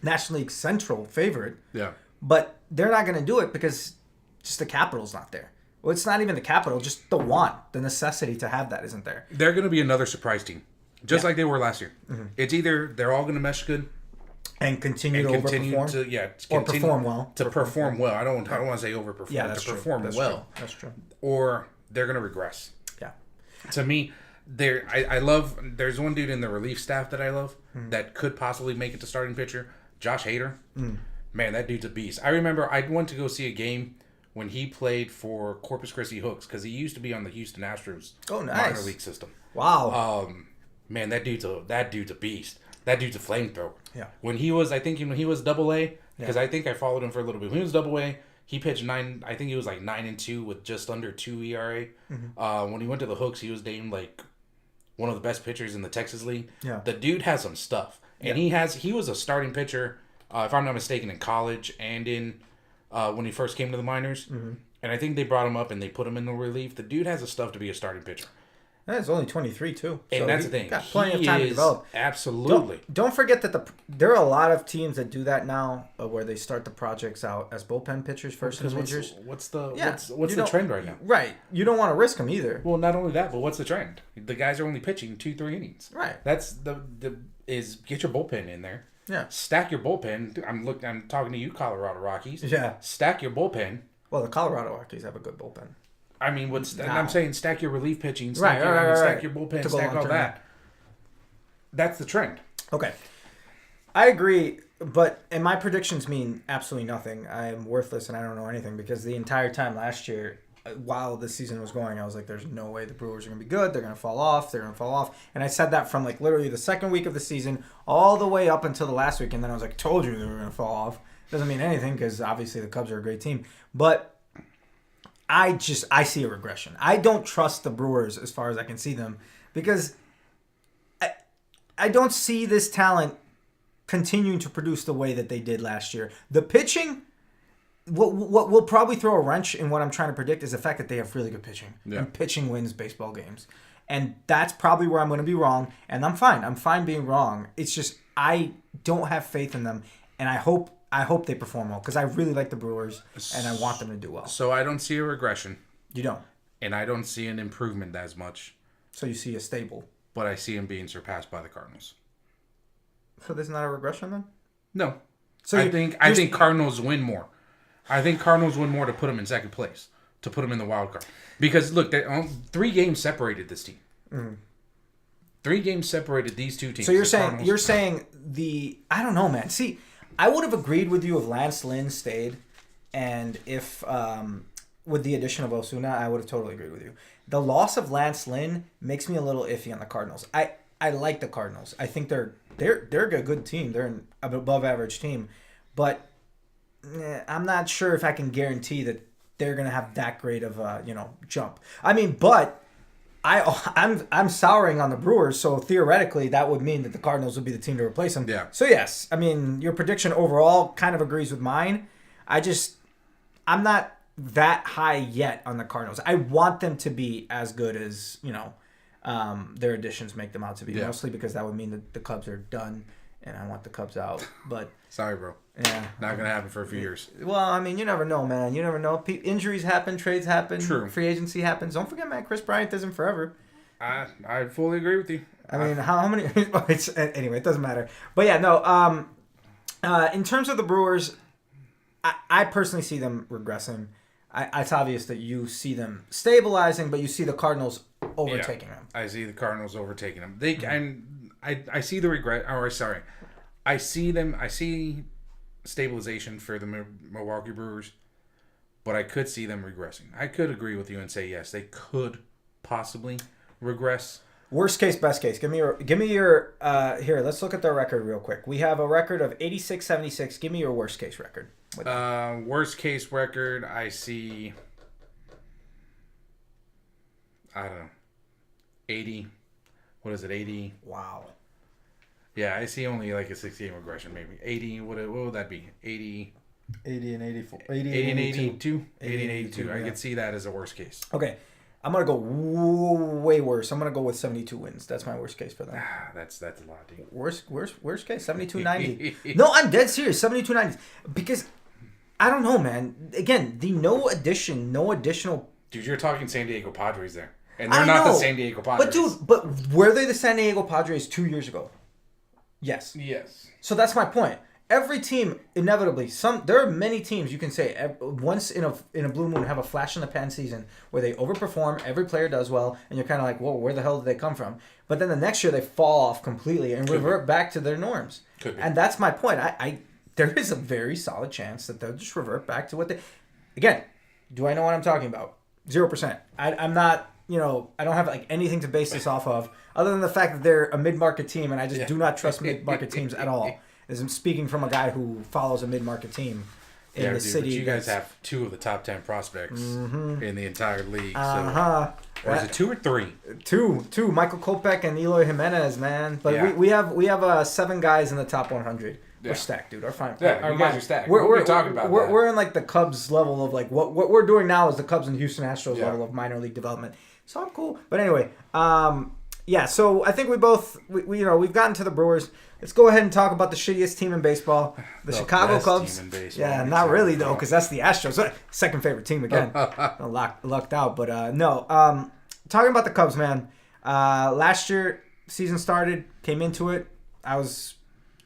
National League Central favorite. Yeah. But they're not going to do it because just the capital's not there. Well, it's not even the capital, just the necessity to have that isn't there. They're going to be another surprise team, just like they were last year. Mm-hmm. It's either they're all going to mesh good and continue to overperform, or perform well. Perform well. I don't want to say overperform. Yeah, that's to perform true. well. That's true. Or they're going to regress. Yeah. To me, I love. There's one dude in the relief staff that I love that could possibly make it to starting pitcher. Josh Hader. Man, that dude's a beast. I remember I went to go see a game when he played for Corpus Christi Hooks, because he used to be on the Houston Astros minor league system. Wow. Man, that dude's a beast. That dude's a flamethrower. Yeah. When he was Double A, because I think I followed him for a little bit. When he was Double A, he pitched 9. I think he was like 9-2 with just under 2 ERA. Mm-hmm. When he went to the Hooks, he was named like one of the best pitchers in the Texas League. Yeah. The dude has some stuff, and he was a starting pitcher, if I'm not mistaken, in college and in. When he first came to the minors. Mm-hmm. And I think they brought him up and they put him in the relief. The dude has the stuff to be a starting pitcher. It's only 23 too. And so that's the thing. Got plenty of time to develop. Absolutely. Don't forget that there are a lot of teams that do that now, where they start the projects out as bullpen pitchers first in majors. What's the trend right now? Right. You don't want to risk them either. Well, not only that, but what's the trend? The guys are only pitching 2-3 innings. Right. That's is get your bullpen in there. Yeah. Stack your bullpen. I'm talking to you, Colorado Rockies. Yeah. Stack your bullpen. Well, the Colorado Rockies have a good bullpen. I mean, I'm saying stack your relief pitching, stack your bullpen, stack all that. That's the trend. Okay. I agree, but and my predictions mean absolutely nothing. I am worthless and I don't know anything because the entire time last year, while the season was going, I was like, there's no way the Brewers are going to be good. They're going to fall off. And I said that from like literally the second week of the season all the way up until the last week. And then I was like, told you they were going to fall off. Doesn't mean anything because obviously the Cubs are a great team. But I see a regression. I don't trust the Brewers as far as I can see them because I don't see this talent continuing to produce the way that they did last year. The pitching, what will probably throw a wrench in what I'm trying to predict is the fact that they have really good pitching. Yeah. And pitching wins baseball games. And that's probably where I'm going to be wrong. And I'm fine. I'm fine being wrong. It's just I don't have faith in them. And I hope they perform well because I really like the Brewers and I want them to do well. So I don't see a regression. You don't? And I don't see an improvement as much. So you see a stable? But I see them being surpassed by the Cardinals. So there's not a regression then? No. So I think Cardinals win more. I think Cardinals win more to put them in second place, to put them in the wild card. Because look, 3 games separated this team. Mm-hmm. 3 games separated these two teams. So you're saying I don't know, man. See, I would have agreed with you if Lance Lynn stayed, and if with the addition of Osuna, I would have totally agreed with you. The loss of Lance Lynn makes me a little iffy on the Cardinals. I like the Cardinals. I think they're a good team. They're an above average team, but I'm not sure if I can guarantee that they're gonna have that great of a jump. I mean, but I'm souring on the Brewers, so theoretically that would mean that the Cardinals would be the team to replace them. Yeah. So yes, I mean your prediction overall kind of agrees with mine. I'm not that high yet on the Cardinals. I want them to be as good as their additions make them out to be. Yeah. Mostly because that would mean that the Cubs are done, and I want the Cubs out. But sorry, bro. Yeah, not gonna happen for a few years. Well, I mean, you never know, man. You never know. Injuries happen, trades happen, true. Free agency happens. Don't forget, man. Chris Bryant isn't forever. I fully agree with you. I mean, how many? Anyway, it doesn't matter. But yeah, no. In terms of the Brewers, I personally see them regressing. It's obvious that you see them stabilizing, but you see the Cardinals overtaking them. I see the Cardinals overtaking them. I see the regret. Or sorry, I see stabilization for the Milwaukee Brewers, but I could see them regressing. I could agree with you and say yes, they could possibly regress. Worst case, best case. Give me your here. Let's look at their record real quick. We have a record of 86-76. Give me your worst case record. Worst case record, I see. I don't know. 80. What is it? 80. Wow. Yeah, I see only like a 6-game regression, maybe 80. What would that be? 80. 80 and 84. 80 and 82. 80 and 82. Yeah. I could see that as a worst case. Okay. I'm going to go way worse. I'm going to go with 72 wins. That's my worst case for them. That's a lot, dude. Worst case? 72-90. No, I'm dead serious. 72-90. Because, I don't know, man. Again, no additional... Dude, you're talking San Diego Padres there. And they're not the San Diego Padres. But were they the San Diego Padres 2 years ago? Yes. So that's my point. Every team, inevitably, there are many teams you can say once in a blue moon have a flash in the pan season where they overperform, every player does well, and you're kind of like, whoa, where the hell did they come from? But then the next year they fall off completely and revert back to their norms. And that's my point. There is a very solid chance that they'll just revert back to what they... Again, do I know what I'm talking about? 0%. I'm not... I don't have like anything to base this off of other than the fact that they're a mid-market team, and I just do not trust mid-market teams at all. As I'm speaking from a guy who follows a mid-market team in the city. But you guys have 2 of the top 10 prospects in the entire league. Or is it 2 or 3? 2. Michael Kopech and Eloy Jimenez, man. But we have 7 guys in the top 100. We're stacked, dude. Our fine. Yeah, our you guys are stacked. We're talking about we're, that. We're in like the Cubs level of like what we're doing now is the Cubs and Houston Astros level of minor league development. So I'm cool. But anyway, yeah. So I think we've gotten to the Brewers. Let's go ahead and talk about the shittiest team in baseball, the Chicago Cubs. Team in baseball. Yeah, not really though, because that's the Astros. Second favorite team again. Lucked out, but no. Talking about the Cubs, man. Last year, season started, came into it. I was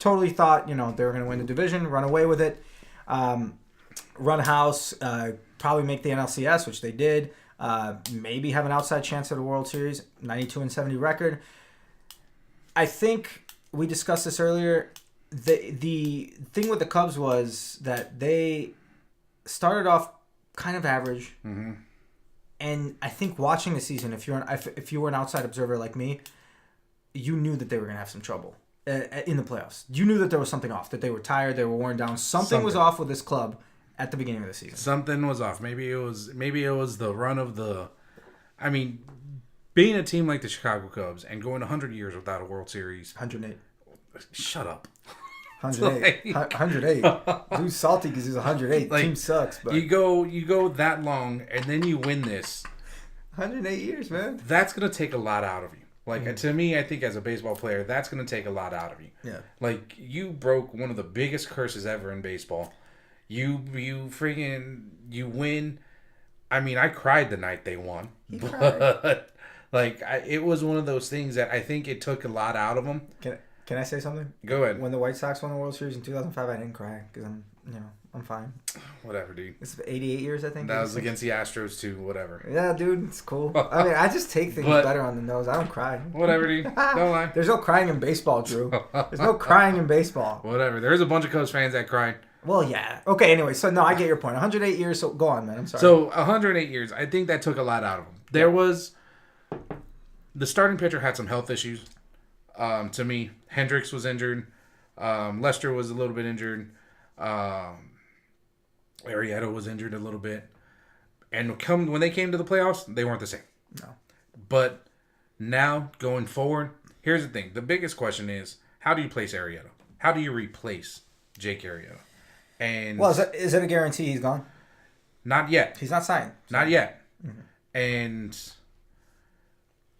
totally thought they were going to win the division, run away with it, run house, probably make the NLCS, which they did. Maybe have an outside chance at the World Series. 92-70 record. I think we discussed this earlier. The thing with the Cubs was that they started off kind of average, and I think watching the season, if you were an outside observer like me, you knew that they were going to have some trouble in the playoffs. You knew that there was something off, that they were tired, they were worn down. Something was off with this club at the beginning of the season. Something was off. Maybe it was the run of the. I mean, being a team like the Chicago Cubs and going 100 years without a World Series. 108. Shut up. 108. 108. Dude's salty because he's 108. Team sucks. But you go that long and then you win this. 108 years, man. That's gonna take a lot out of you. To me, I think as a baseball player, that's gonna take a lot out of you. Yeah. You broke one of the biggest curses ever in baseball. You win. I mean, I cried the night they won. He cried. It was one of those things that I think it took a lot out of them. Can I say something? Go ahead. When the White Sox won the World Series in 2005, I didn't cry because I'm fine. Whatever, dude. It's 88 years, I think. That was against the Astros too. Whatever. Yeah, dude, it's cool. I mean, I just take things better on the nose. I don't cry. Whatever, dude. Don't lie. There's no crying in baseball, Drew. There's no crying in baseball. Whatever. There's a bunch of Cubs fans that cried. Well, yeah. Okay, anyway, so no, I get your point. 108 years, so go on, man. I'm sorry. So 108 years, I think that took a lot out of them. There was... The starting pitcher had some health issues. To me, Hendricks was injured. Lester was a little bit injured. Arrieta was injured a little bit. And when they came to the playoffs, they weren't the same. No. But now, going forward, here's the thing. The biggest question is, how do you place Arrieta? How do you replace Jake Arrieta? And well, is it a guarantee he's gone? Not yet. He's not signed. So. Not yet. Mm-hmm. And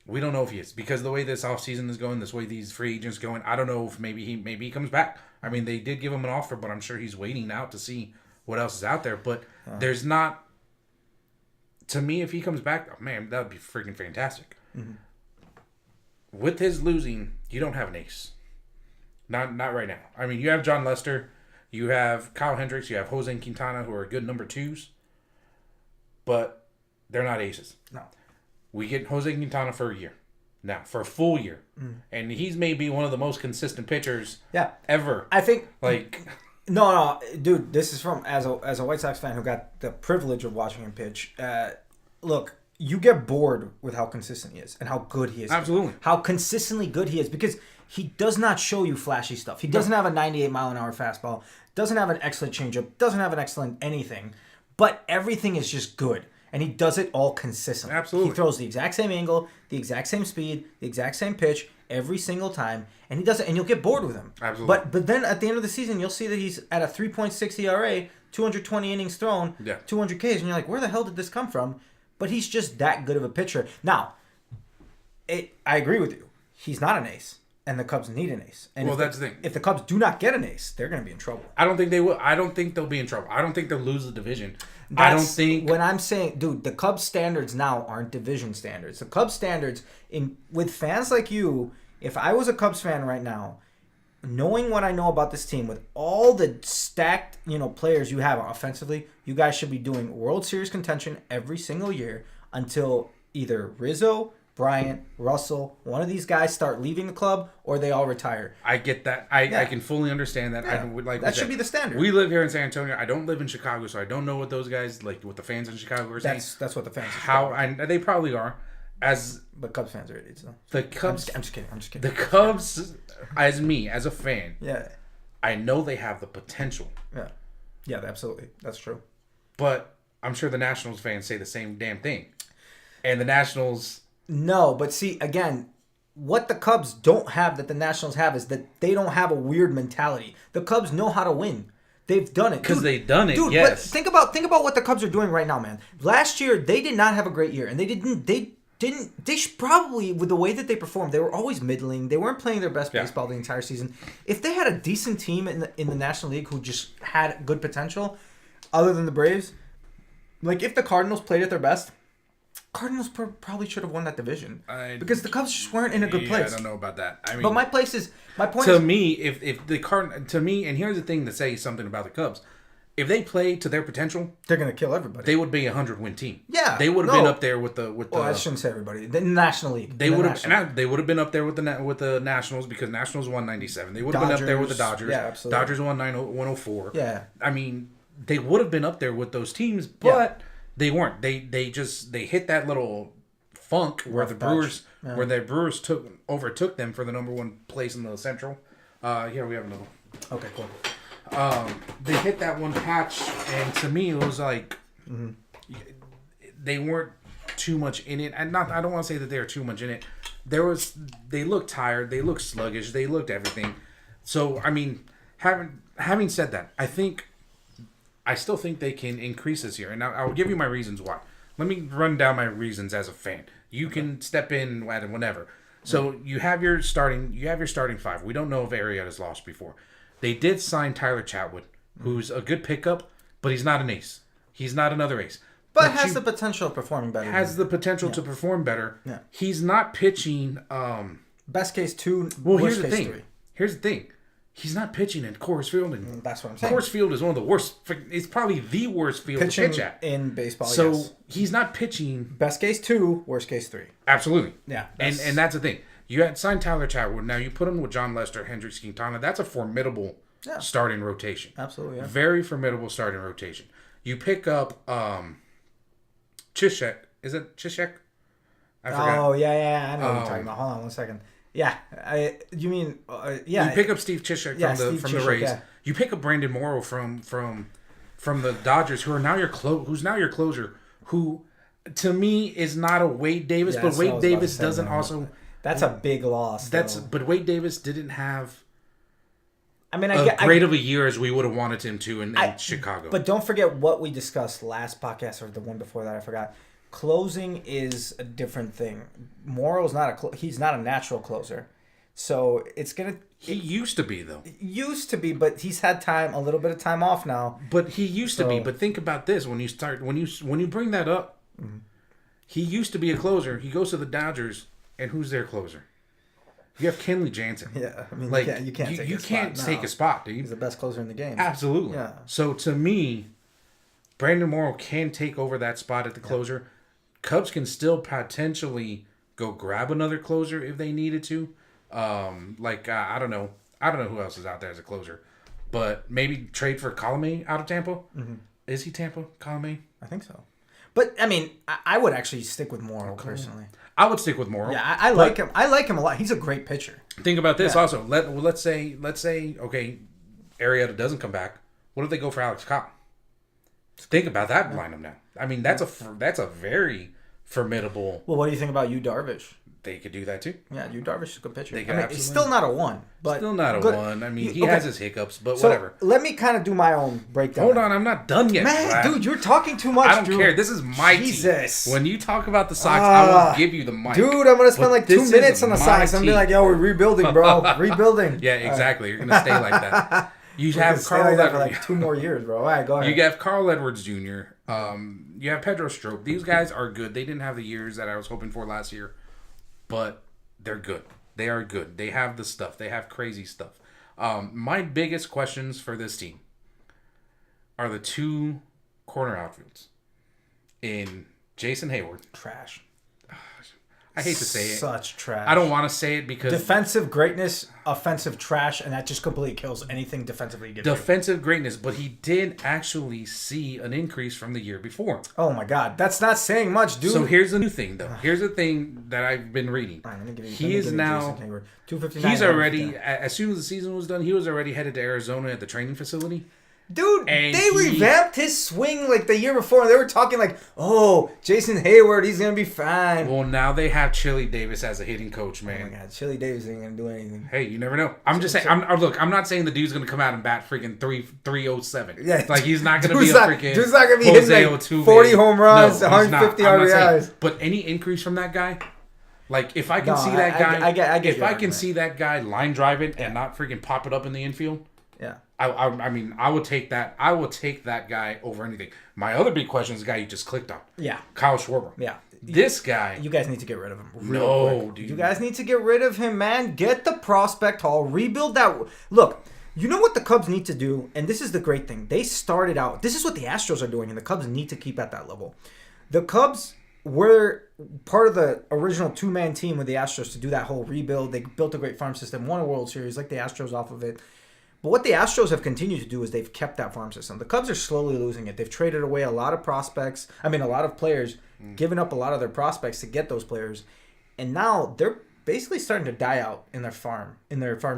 we don't know if he is. Because the way this offseason is going, this way these free agents going, I don't know if maybe he comes back. I mean, they did give him an offer, but I'm sure he's waiting out to see what else is out there. But there's not... To me, if he comes back, oh, man, that would be freaking fantastic. Mm-hmm. With his losing, you don't have an ace. Not right now. I mean, you have John Lester, you have Kyle Hendricks, you have Jose Quintana, who are good number twos, but they're not aces. No. We get Jose Quintana for a year. Now, for a full year. Mm. And he's maybe one of the most consistent pitchers ever. I think... No, dude, this is from as a White Sox fan who got the privilege of watching him pitch. Look, you get bored with how consistent he is and how good he is. Absolutely. How consistently good he is because he does not show you flashy stuff. He doesn't have a 98-mile-an-hour fastball, doesn't have an excellent changeup, doesn't have an excellent anything, but everything is just good. And he does it all consistently. Absolutely. He throws the exact same angle, the exact same speed, the exact same pitch every single time, and he does it, and you'll get bored with him. Absolutely. But then at the end of the season, you'll see that he's at a 3.6 ERA, 220 innings thrown, 200 Ks, and you're like, where the hell did this come from? But he's just that good of a pitcher. Now, I agree with you. He's not an ace, and the Cubs need an ace. And that's the thing. If the Cubs do not get an ace, they're going to be in trouble. I don't think they will. I don't think they'll be in trouble. I don't think they'll lose the division. I don't think... When I'm saying, dude, the Cubs standards now aren't division standards. The Cubs standards, with fans like you, if I was a Cubs fan right now, knowing what I know about this team, with all the stacked, players you have offensively, you guys should be doing World Series contention every single year until either Rizzo, Bryant, Russell, one of these guys start leaving the club or they all retire. I get that. I can fully understand that. Yeah. That should be the standard. We live here in San Antonio. I don't live in Chicago, so I don't know what those guys, what the fans in Chicago are saying. That's what the fans are. They probably are. But Cubs fans are idiots, though. The Cubs... I'm just kidding. The Cubs, as a fan, I know they have the potential. Yeah, absolutely. That's true. But I'm sure the Nationals fans say the same damn thing. And the Nationals... No, but see, again, what the Cubs don't have that the Nationals have is that they don't have a weird mentality. The Cubs know how to win. They've done it. Because they've done it, dude, yes. But think about what the Cubs are doing right now, man. Last year, they did not have a great year. And they should probably, with the way that they performed, they were always middling. They weren't playing their best baseball the entire season. If they had a decent team in the National League who just had good potential, other than the Braves, like if the Cardinals played at their best, Cardinals probably should have won that division because the Cubs just weren't in a good place. I don't know about that. I mean, but my point is, to me, if the to me, and here's the thing to say something about the Cubs, if they play to their potential, they're gonna kill everybody. They would be a 100-win team. Yeah, they would have been up there with the. Well, I shouldn't say everybody. The National League. They would have. They would have been up there with the Nationals because Nationals won 97. They would have been up there with the Dodgers. Yeah, absolutely. Dodgers won 104. Yeah, I mean, they would have been up there with those teams, but they weren't. They hit that little funk where the Brewers overtook them for the number one place in the Central. Here we have another. Okay, cool. They hit that one patch, and to me, it was like they weren't too much in it. And I don't want to say that they were too much in it. They looked tired. They looked sluggish. They looked everything. So I mean, having said that, I still think they can increase this year, and I'll give you my reasons why. Let me run down my reasons as a fan. You can step in at whenever. So you have your starting five. We don't know if Arrieta's lost before. They did sign Tyler Chatwood, who's a good pickup, but he's not an ace. He's not another ace. But has the potential of performing better. Has the potential to perform better. Yeah. He's not pitching. Best case 2. Well, worst here's the case thing. 3. Here's the thing. He's not pitching in Coors Field, and that's what I'm saying. Coors Field is one of the worst. It's probably the worst field pitching to pitch at in baseball. So yes. he's not pitching. Best case 2, worst case 3. Absolutely. Yeah. And that's the thing. You had signed Tyler Chatwood. Now you put him with John Lester, Hendricks, Quintana. That's a formidable starting rotation. Absolutely. Yeah. Very formidable starting rotation. You pick up Cishek. Is it Cishek? I forgot. Oh yeah. I know what you're talking about. Hold on 1 second. Yeah, you mean yeah? You pick up Steve Cishek from the Rays. Yeah. You pick up Brandon Morrow from the Dodgers, who's now your closer. Who, to me, is not a Wade Davis, but Wade Davis doesn't also. That's a big loss. But Wade Davis didn't have. I mean, great of a year as we would have wanted him to in Chicago. But don't forget what we discussed last podcast or the one before that. I forgot. Closing is a different thing. Morrow's he's not a natural closer. So it's going to... He used to be, though. Used to be, but he's had a little bit of time off now. But he used to be. But think about this. When you bring that up, he used to be a closer. He goes to the Dodgers, and who's their closer? You have Kenley Jansen. Yeah, I mean, you can't take a spot, dude. He's the best closer in the game. Absolutely. Yeah. So, to me, Brandon Morrow can take over that spot at the closer. Cubs can still potentially go grab another closer if they needed to. I don't know who else is out there as a closer, but maybe trade for Colomé out of Tampa. Mm-hmm. Is he Tampa Colomé? I think so. But I mean, I would actually stick with Morrow personally. I would stick with Morrow. Yeah, I like him. I like him a lot. He's a great pitcher. Think about this also. Let's say okay, Arrieta doesn't come back. What if they go for Alex Cobb? Think about that lineup now. I mean, that's a very formidable. Well, what do you think about Yu Darvish? They could do that too. Yeah, Yu Darvish is a good pitcher. He's still not a 1, but still not a 1. I mean, he has his hiccups, but whatever. Let me kind of do my own breakdown. Hold on, I'm not done yet. Man, dude, you're talking too much. I don't care. This is my Jesus. team. When you talk about the Sox, I will give you the mic. Dude, I'm gonna spend like 2 minutes on the Sox. I'm gonna be like, yo, we're rebuilding, bro. Rebuilding. Yeah, exactly. You're gonna stay like that. You have Carl Edwards for like 2 more years, bro. All right, go ahead. You have Carl Edwards Jr. You have Pedro Strop. These guys are good. They didn't have the years that I was hoping for last year, but they're good. They are good. They have the stuff. They have crazy stuff. My biggest questions for this team are the 2 corner outfields in Jason Hayward. Trash. I hate to say it. Such trash. I don't want to say it because... Defensive greatness, offensive trash, and that just completely kills anything defensively. Defensive greatness, but he did actually see an increase from the year before. Oh my God. That's not saying much, dude. So here's the new thing, though. Here's the thing that I've been reading. He is now... He's already... As soon as the season was done, he was already headed to Arizona at the training facility. Dude, And they revamped his swing like the year before. They were talking like, oh, Jason Hayward, he's going to be fine. Well, now they have Chili Davis as a hitting coach, man. Oh, my God. Chili Davis ain't going to do anything. Hey, you never know. I'm just saying. I'm not saying the dude's going to come out and bat freaking 307. Yeah. Like, he's not going to be a freaking Dude's not going to be Jose hitting like Altuve. 40 home runs, No, 150 RBIs. But any increase from that guy, like, if I can No, see that guy, I get if your I can argument. see that guy line drive it and not freaking pop it up in the infield, Yeah. I mean, I would take that. I will take that guy over anything. My other big question is the guy you just clicked on. Yeah. Kyle Schwarber. Yeah. This guy. You guys need to get rid of him. No, quick. dude. You guys need to get rid of him, man. Get the prospect hall. Rebuild that. Look, you know what the Cubs need to do? And this is the great thing. They started out. This is what the Astros are doing, and the Cubs need to keep at that level. The Cubs were part of the original two-man team with the Astros to do that whole rebuild. They built a great farm system, won a World Series, like the Astros off of it. But what the Astros have continued to do is they've kept that farm system. The Cubs are slowly losing it. They've traded away a lot of prospects. I mean, a lot of players, giving up a lot of their prospects to get those players. And now they're basically starting to die out in their farm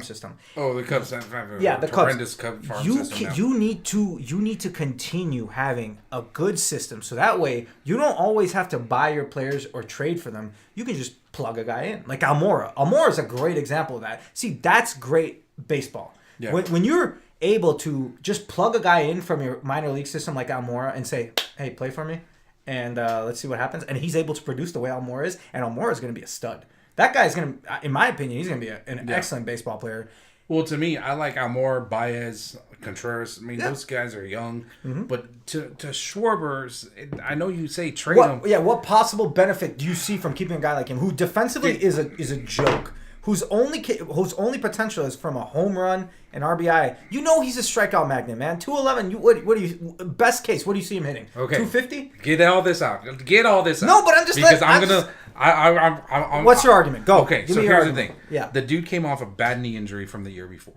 system. Oh, the Cubs have The horrendous Cubs. Cub farm system now. You need to continue having a good system so that way you don't always have to buy your players or trade for them. You can just plug a guy in. Like Almora. Almora is a great example of that. See, that's great baseball. Yeah. When you're able to just plug a guy in from your minor league system like Almora and say, hey, play for me, and let's see what happens. And he's able to produce the way Almora is, and Almora is going to be a stud. That guy's going to, in my opinion, he's going to be an excellent baseball player. Well, to me, I like Almora, Baez, Contreras. I mean, those guys are young. Mm-hmm. But to Schwarber's, I know you say trade him. Yeah, what possible benefit do you see from keeping a guy like him who defensively is a joke? Whose only potential is from a home run and RBI. You know he's a strikeout magnet, man. 211. What do you best case? What do you see him hitting? Okay, 250. Get all this out. No, but I'm just because like, I'm what's your argument? Go. Okay, Give so me your here's the argument. thing. Yeah, the dude came off a bad knee injury from the year before.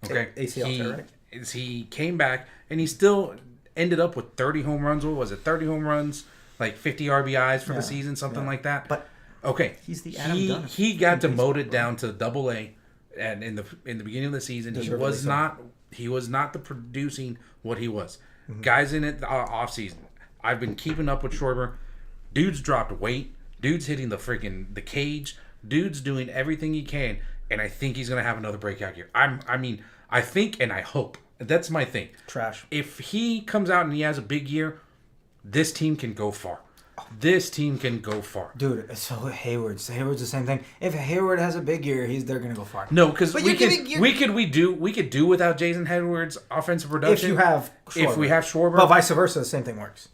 Okay, ACL tear, right? He came back and he still ended up with 30 home runs. What was it? 30 home runs, like 50 RBIs for the season, something like that. But okay, he's the Adam Dunn. He got demoted down to Double-A, and in the beginning of the season, he was not the producing what he was. Mm-hmm. Guys in it off season. I've been keeping up with Schwarber. Dude's dropped weight. Dude's hitting the cage. Dude's doing everything he can, and I think he's gonna have another breakout year. I think and I hope. That's my thing. Trash. If he comes out and he has a big year, this team can go far. This team can go far. Dude, so Hayward's the same thing. If Hayward has a big year, they're gonna go far. No, because we could do without Jason Hayward's offensive production. If we have Schwarber. But vice versa, the same thing works.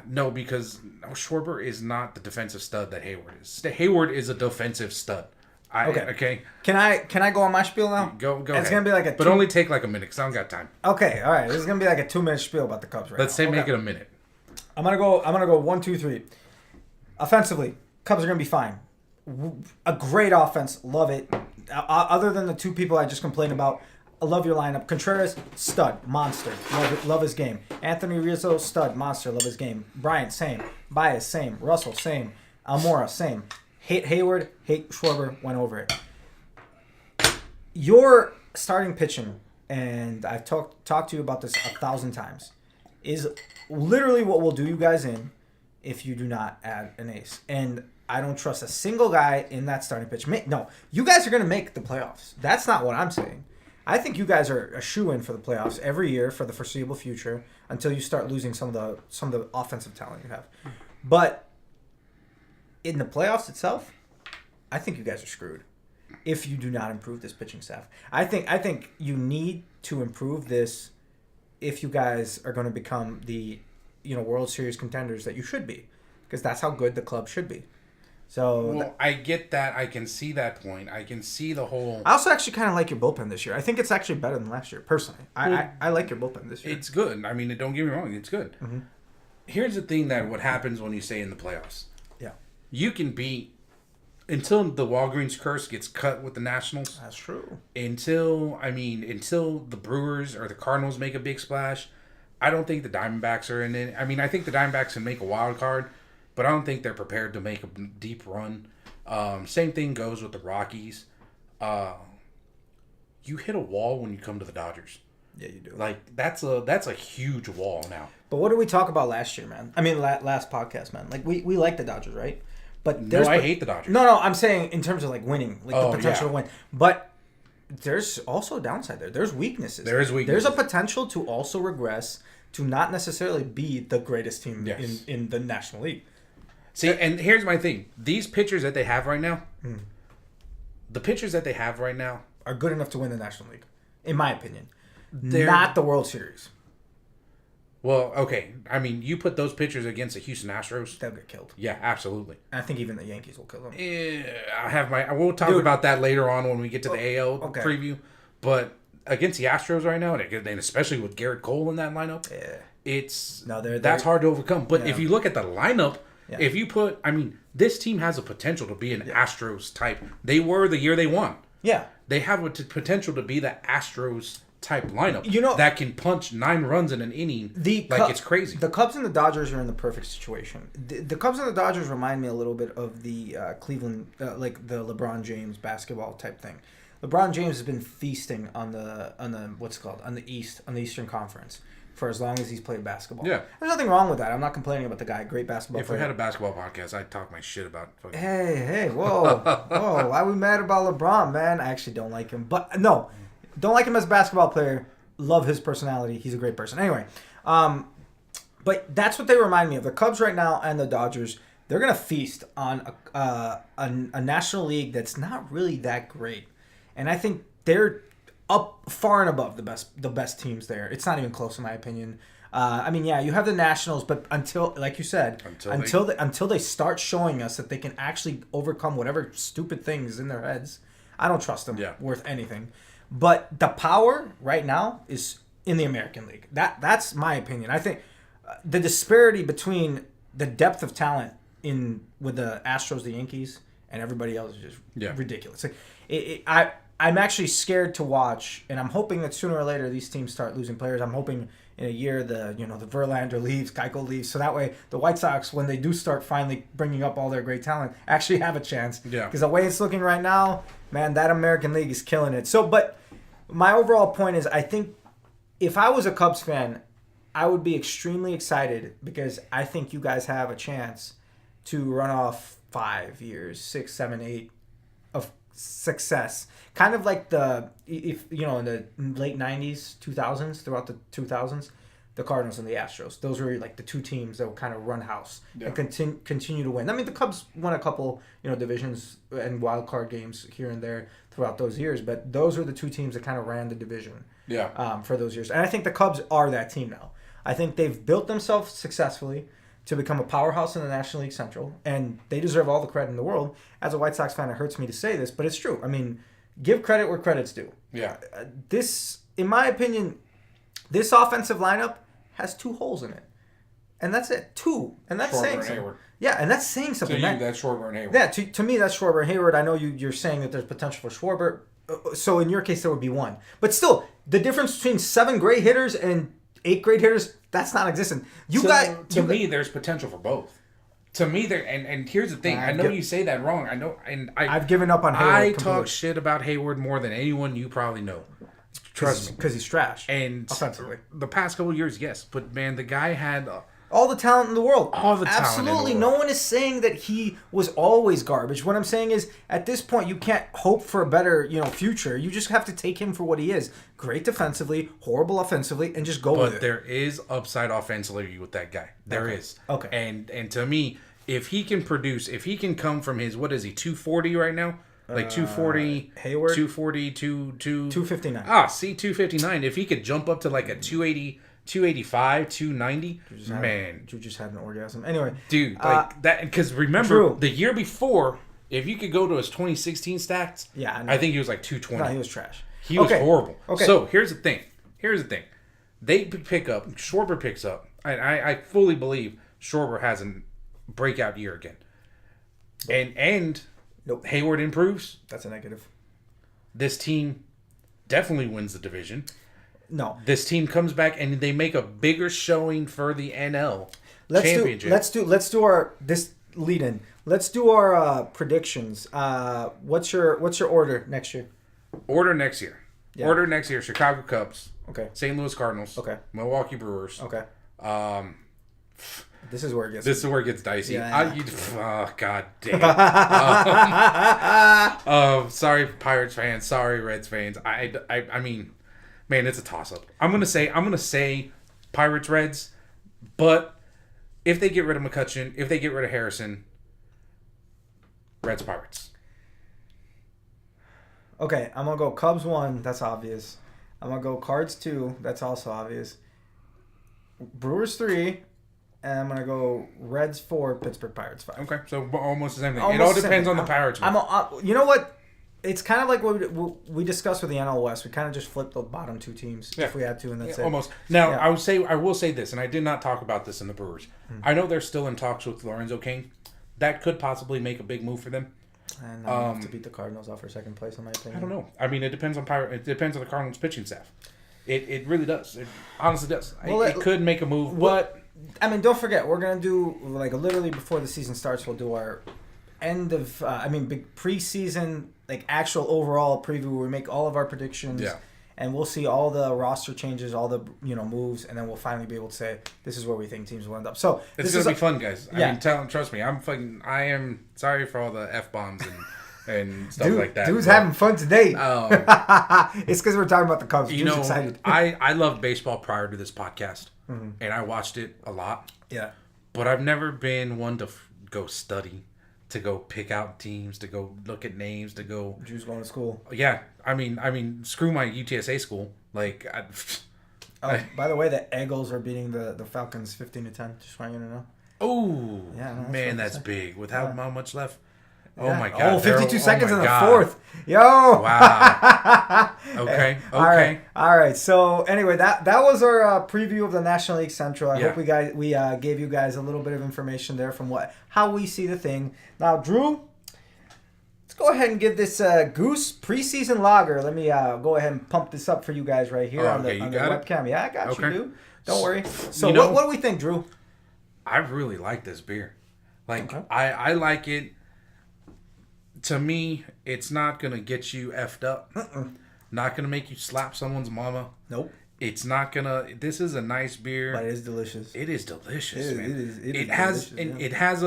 No, because Schwarber is not the defensive stud that Hayward is. Hayward is a defensive stud. Okay. Can I go on my spiel now? Go it's ahead. It's gonna be like but only take like a minute because I don't got time. Okay, all right. This is gonna be like a 2-minute spiel about the Cubs. Let's make it a minute. I'm gonna go 1, 2, 3. Offensively, Cubs are gonna be fine. A great offense, love it. Other than the two people I just complained about, I love your lineup. Contreras, stud, monster, love his game. Anthony Rizzo, stud, monster, love his game. Bryant, same. Baez, same. Russell, same. Almora, same. Hate Hayward, hate Schwarber, went over it. Your starting pitching, and I've talked to you about this 1,000 times, is literally what will do you guys in if you do not add an ace. And I don't trust a single guy in that starting pitch. No, you guys are going to make the playoffs. That's not what I'm saying. I think you guys are a shoo-in for the playoffs every year for the foreseeable future until you start losing some of the offensive talent you have. But in the playoffs itself, I think you guys are screwed if you do not improve this pitching staff. I think you need to improve this if you guys are going to become the World Series contenders that you should be, because that's how good the club should be. So I get that. I can see that point. I can see the whole. I also actually kind of like your bullpen this year. I think it's actually better than last year, personally. I like your bullpen this year. It's good. I mean, don't get me wrong. It's good. Mm-hmm. Here's the thing that what happens when you stay in the playoffs. Yeah. You can beat until the Walgreens curse gets cut with the Nationals. That's true. Until the Brewers or the Cardinals make a big splash, I don't think the Diamondbacks are in it. I mean, I think the Diamondbacks can make a wild card, but I don't think they're prepared to make a deep run. Same thing goes with the Rockies. You hit a wall when you come to the Dodgers. Yeah, you do. Like that's a huge wall now. But what did we talk about last year, man? I mean, last podcast, man. Like we like the Dodgers, right? But I hate the Dodgers. No, I'm saying in terms of like winning, like the potential to win. But there's also a downside there. There's weaknesses. There's weaknesses. There's a potential to also regress to not necessarily be the greatest team in the National League. See, and here's my thing. These pitchers that they have right now, the pitchers that they have right now are good enough to win the National League, in my opinion. Not the World Series. Well, okay. I mean, you put those pitchers against the Houston Astros, they'll get killed. Yeah, absolutely. I think even the Yankees will kill them. We'll talk about that later on when we get to the AL preview. But against the Astros right now, and especially with Gerrit Cole in that lineup, that's hard to overcome. But if you look at the lineup, if you put, this team has a potential to be an Astros type. They were the year they won. Yeah. They have a potential to be the Astros type lineup, that can punch 9 runs in an inning it's crazy. The Cubs and the Dodgers are in the perfect situation. The Cubs and the Dodgers remind me a little bit of the Cleveland, like the LeBron James basketball type thing. LeBron James has been feasting on the Eastern Conference for as long as he's played basketball. Yeah, there's nothing wrong with that. I'm not complaining about the guy. Great basketball player. If we had a basketball podcast, I'd talk my shit about. Hey, whoa, why are we mad about LeBron, man? I actually don't like him, but no. Don't like him as a basketball player. Love his personality. He's a great person. Anyway, but that's what they remind me of. The Cubs right now and the Dodgers, they're going to feast on a National League that's not really that great. And I think they're up far and above the best teams there. It's not even close in my opinion. You have the Nationals, but until, like you said, until they start showing us that they can actually overcome whatever stupid things in their heads, I don't trust them worth anything. But the power right now is in the American League. That's my opinion. I think the disparity between the depth of talent with the Astros, the Yankees, and everybody else is just ridiculous. I'm actually scared to watch, and I'm hoping that sooner or later these teams start losing players. I'm hoping in a year the Verlander leaves, Keuchel leaves, so that way the White Sox, when they do start finally bringing up all their great talent, actually have a chance. Yeah. Because the way it's looking right now, man, that American League is killing it. So, but my overall point is, I think if I was a Cubs fan, I would be extremely excited because I think you guys have a chance to run off 5 years, 6, 7, 8 of success. Kind of like in the late 90s, 2000s, throughout the 2000s, the Cardinals and the Astros. Those were like the two teams that would kind of run house and continue to win. I mean, the Cubs won a couple, divisions and wild card games here and there throughout those years, but those were the two teams that kind of ran the division for those years. And I think the Cubs are that team now. I think they've built themselves successfully to become a powerhouse in the National League Central, and they deserve all the credit in the world. As a White Sox fan, it hurts me to say this, but it's true. I mean, give credit where credit's due. Yeah. This, in my opinion, this offensive lineup has 2 holes in it. And that's it. 2. And that's saying something. Yeah, and that's saying something. To you, that's Schwarber and Hayward. Yeah, to me, that's Schwarber and Hayward. I know you're saying that there's potential for Schwarber. So in your case, there would be 1. But still, the difference between 7 great hitters and 8 great hitters, that's non-existent. To me, there's potential for both. To me, there and here's the thing. I know you say that wrong. I know, and I've given up on Hayward. I talk shit about Hayward more than anyone you probably know. Trust me, because he's trash. And offensively, the past couple of years, yes, but man, the guy had all the talent in the world. Absolutely, no one is saying that he was always garbage. What I'm saying is, at this point, you can't hope for a better, future. You just have to take him for what he is: great defensively, horrible offensively, and just go with it. But there is upside offensively with that guy. There is. Okay. And to me, if he can produce, if he can come from his 240 right now. Like 240, Hayward, 240, 259. 259. If he could jump up to like a 280, 285, 290, man. You just had an orgasm. Anyway. Dude, like that. Because remember, the year before, if you could go to his 2016 stats, I think he was like 220. No, he was trash. He was horrible. Okay. So here's the thing. They pick up, Schwarber picks up. I fully believe Schwarber has a breakout year again. And nope. Hayward improves. That's a negative. This team definitely wins the division. No. This team comes back and they make a bigger showing for the NL championship. Let's do our this lead in. Let's do our predictions. What's your order next year? Order next year. Yeah. Order next year. Chicago Cubs. Okay. St. Louis Cardinals. Okay. Milwaukee Brewers. Okay. This is where it gets. This is where it gets dicey. Yeah. Oh, God damn. Sorry, Pirates fans. Sorry, Reds fans. I mean, man, it's a toss up. I'm gonna say Pirates Reds, but if they get rid of McCutcheon, if they get rid of Harrison, Reds Pirates. Okay, I'm gonna go Cubs 1. That's obvious. I'm gonna go Cards 2. That's also obvious. Brewers 3. And I'm going to go Reds 4, Pittsburgh Pirates 5. Okay, so almost the same thing. Almost it all the same depends thing. on the Pirates. You know what? It's kind of like what we discussed with the NL West. We kind of just flipped the bottom two teams if we had to, and that's it. Almost. Now, I will say this, and I did not talk about this in the Brewers. I know they're still in talks with Lorenzo Cain. That could possibly make a big move for them. And enough to beat the Cardinals off for second place, in my opinion. I don't know. I mean, it depends on the Cardinals pitching staff. It really does. It honestly does. Well, it could make a move, but I mean, don't forget, we're gonna do like literally before the season starts. We'll do our end of big preseason, like actual overall preview where we make all of our predictions. Yeah. And we'll see all the roster changes, all the moves, and then we'll finally be able to say this is where we think teams will end up. So it's gonna be fun, guys. Yeah. I mean, trust me, I am sorry for all the F-bombs and stuff like that. Dude's having fun today. It's because we're talking about the Cubs. Dude's excited. I loved baseball prior to this podcast, and I watched it a lot. Yeah. But I've never been one to go study, to go pick out teams, to go look at names, to go. Drew's going to school. Yeah, I mean, screw my UTSA school. Like, by the way, the Eagles are beating the Falcons 15-10. Just want you to know. Oh, yeah, no, man, that's big. With how much left? Yeah. Oh my God! 52 seconds in the God. fourth. Yo. Wow. Okay. All right. So anyway, that was our preview of the National League Central. I hope we gave you guys a little bit of information there from how we see the thing. Now, Drew, let's go ahead and give this Goose preseason lager. Let me go ahead and pump this up for you guys right here on the webcam. Yeah, I got you, dude. Don't worry. So what do we think, Drew? I really like this beer. Like I like it. To me, it's not going to get you effed up. Not going to make you slap someone's mama. Nope. It's not going to... This is a nice beer. But it is delicious. It is delicious, man. It has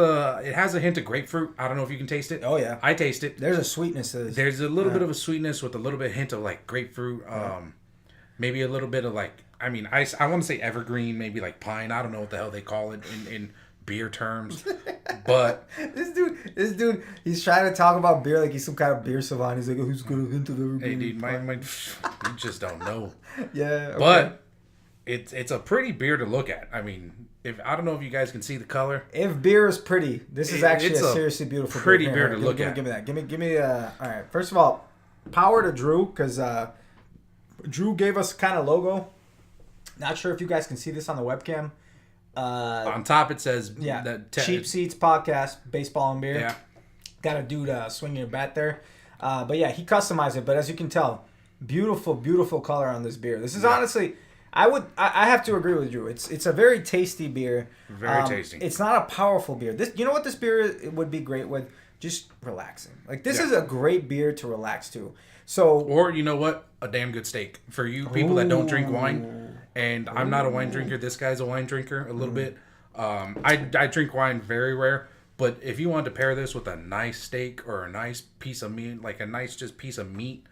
a hint of grapefruit. I don't know if you can taste it. Oh, yeah. I taste it. There's a sweetness to this. There's a little bit of a sweetness with a little bit hint of, like, grapefruit. Maybe a little bit of, like... I mean, I want to say evergreen, maybe, like, pine. I don't know what the hell they call it in beer terms, but this dude, he's trying to talk about beer like he's some kind of beer savant. He's like, oh, who's gonna hint of evergreen? Hey, dude, you just don't know. Yeah, okay. But it's a pretty beer to look at. I mean, I don't know if you guys can see the color. If beer is pretty, this is actually a seriously beautiful pretty beer to look at. Give me that. Give me. All right. First of all, power to Drew because Drew gave us kind of logo. Not sure if you guys can see this on the webcam. On top it says Cheap Seats Podcast, Baseball and Beer. Yeah. Got a dude swinging a bat there. But yeah, he customized it. But as you can tell, beautiful, beautiful color on this beer. This is honestly, I have to agree with Drew. It's a very tasty beer. Very tasty. It's not a powerful beer. You know what this beer would be great with? Just relaxing. Like this is a great beer to relax to. So, or you know what? A damn good steak. For you people that don't drink wine, and I'm not a wine drinker. This guy's a wine drinker a little bit. I drink wine very rare. But if you want to pair this with a nice steak or a nice piece of meat, like a nice just piece of meat,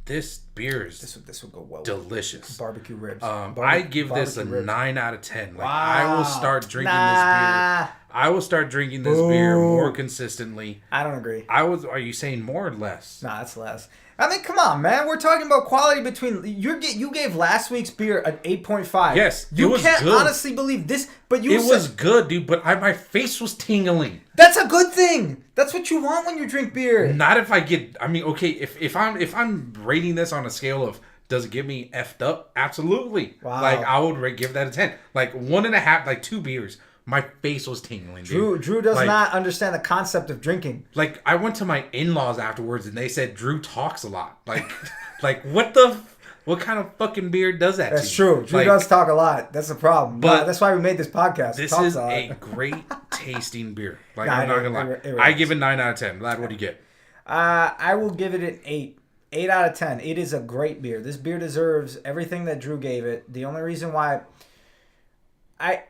this beer is this would go well. with Delicious barbecue ribs. I give this a 9 out of 10. Like I will start drinking this beer. I will start drinking this beer more consistently. I don't agree. Are you saying more or less? Nah, that's less. I mean, come on, man. We're talking about quality between... You gave last week's beer an 8.5. Yes, you was can't good. honestly believe this, but It was good, dude, but my face was tingling. That's a good thing. That's what you want when you drink beer. Not if I get... I mean, okay, if I'm rating this on a scale of... Does it get me effed up? Absolutely. Wow. Like, I would give that a 10. Like, 1.5, like 2 beers. My face was tingling, dude. Drew does not understand the concept of drinking. Like, I went to my in-laws afterwards, and they said Drew talks a lot. Like, what kind of fucking beer does that? That's true. Drew does talk a lot. That's the problem. But that's why we made this podcast. This is a great tasting beer. Like, I'm not gonna lie. I give it 9 out of 10. Lad, what do you get? I will give it an 8. 8 out of 10. It is a great beer. This beer deserves everything that Drew gave it. The only reason why I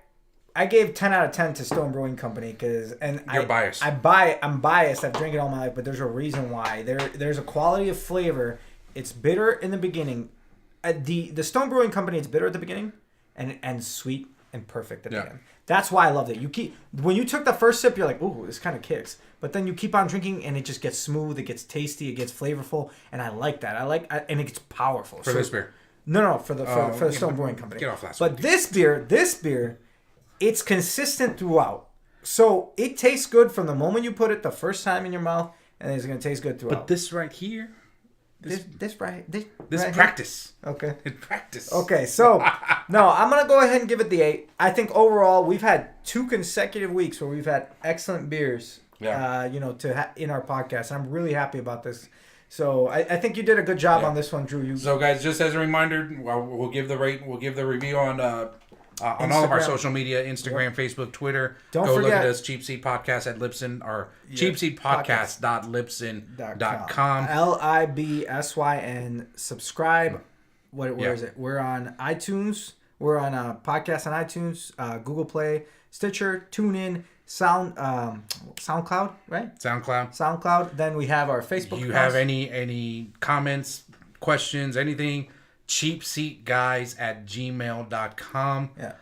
gave 10 out of 10 to Stone Brewing Company because You're biased. I'm biased. I've drank it all my life, but there's a reason why. There's a quality of flavor. It's bitter in the beginning. The Stone Brewing Company, it's bitter at the beginning and sweet and perfect at the end. That's why I loved it. When you took the first sip, you're like, ooh, this kind of kicks. But then you keep on drinking and it just gets smooth, it gets tasty, it gets flavorful, and I like that. And it gets powerful. For this beer. No, for the Stone Brewing Company. Get off last But week. this beer, it's consistent throughout. So it tastes good from the moment you put it the first time in your mouth, and it's going to taste good throughout. But this right here, This right practice. here. Okay. In practice. Okay, so no, I'm gonna go ahead and give it the 8. I think overall we've had 2 consecutive weeks where we've had excellent beers. Yeah. In our podcast. I'm really happy about this. So I think you did a good job on this one, Drew. So guys, just as a reminder, we'll give the review on all of our social media, Instagram, Facebook, Twitter. Don't Go forget, look at us, Cheap Seat Podcast at Libsyn, or cheapseatpodcast.libsyn.com. LIBSYN. Subscribe. Where is it? We're on iTunes. We're on podcast on iTunes, Google Play, Stitcher, TuneIn, SoundCloud, right? SoundCloud. Then we have our Facebook. You have any comments, questions, anything? cheapseatguys@gmail.com. Yeah.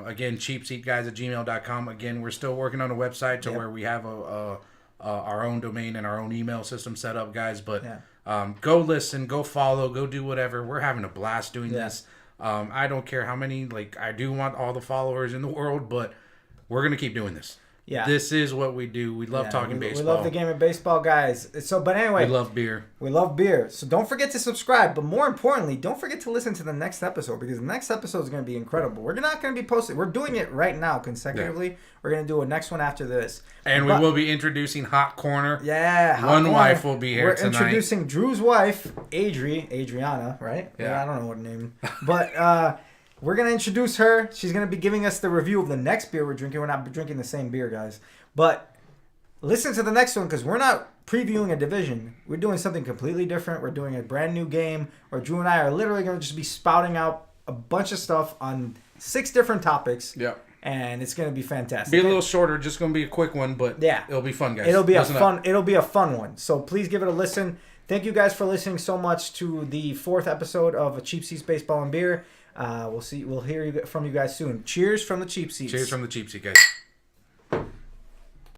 Again, cheapseatguys@gmail.com. Again, we're still working on a website to where we have our own domain and our own email system set up, guys. But go listen, go follow, go do whatever. We're having a blast doing this. I don't care how many. I do want all the followers in the world, but we're gonna keep doing this. Yeah. This is what we do. We love talking baseball. We love the game of baseball, guys. But anyway. We love beer. So don't forget to subscribe. But more importantly, don't forget to listen to the next episode because the next episode is going to be incredible. We're not going to be posting. We're doing it right now consecutively. Yeah. We're going to do a next one after this. And we will be introducing Hot Corner. Yeah. One wife will be here tonight. We're introducing Drew's wife, Adriana, right? Yeah. I don't know what her name. But we're going to introduce her. She's going to be giving us the review of the next beer we're drinking. We're not drinking the same beer, guys. But listen to the next one because we're not previewing a division. We're doing something completely different. We're doing a brand new game where Drew and I are literally going to just be spouting out a bunch of stuff on 6 different topics. Yep. And it's going to be fantastic. Be a little shorter, just going to be a quick one, but it'll be fun, guys. It'll be a fun one. So please give it a listen. Thank you guys for listening so much to the 4th episode of Cheap Seats Baseball and Beer. We'll hear from you guys soon. Cheers from the Cheap Seats. Cheers from the Cheap Seat, guys.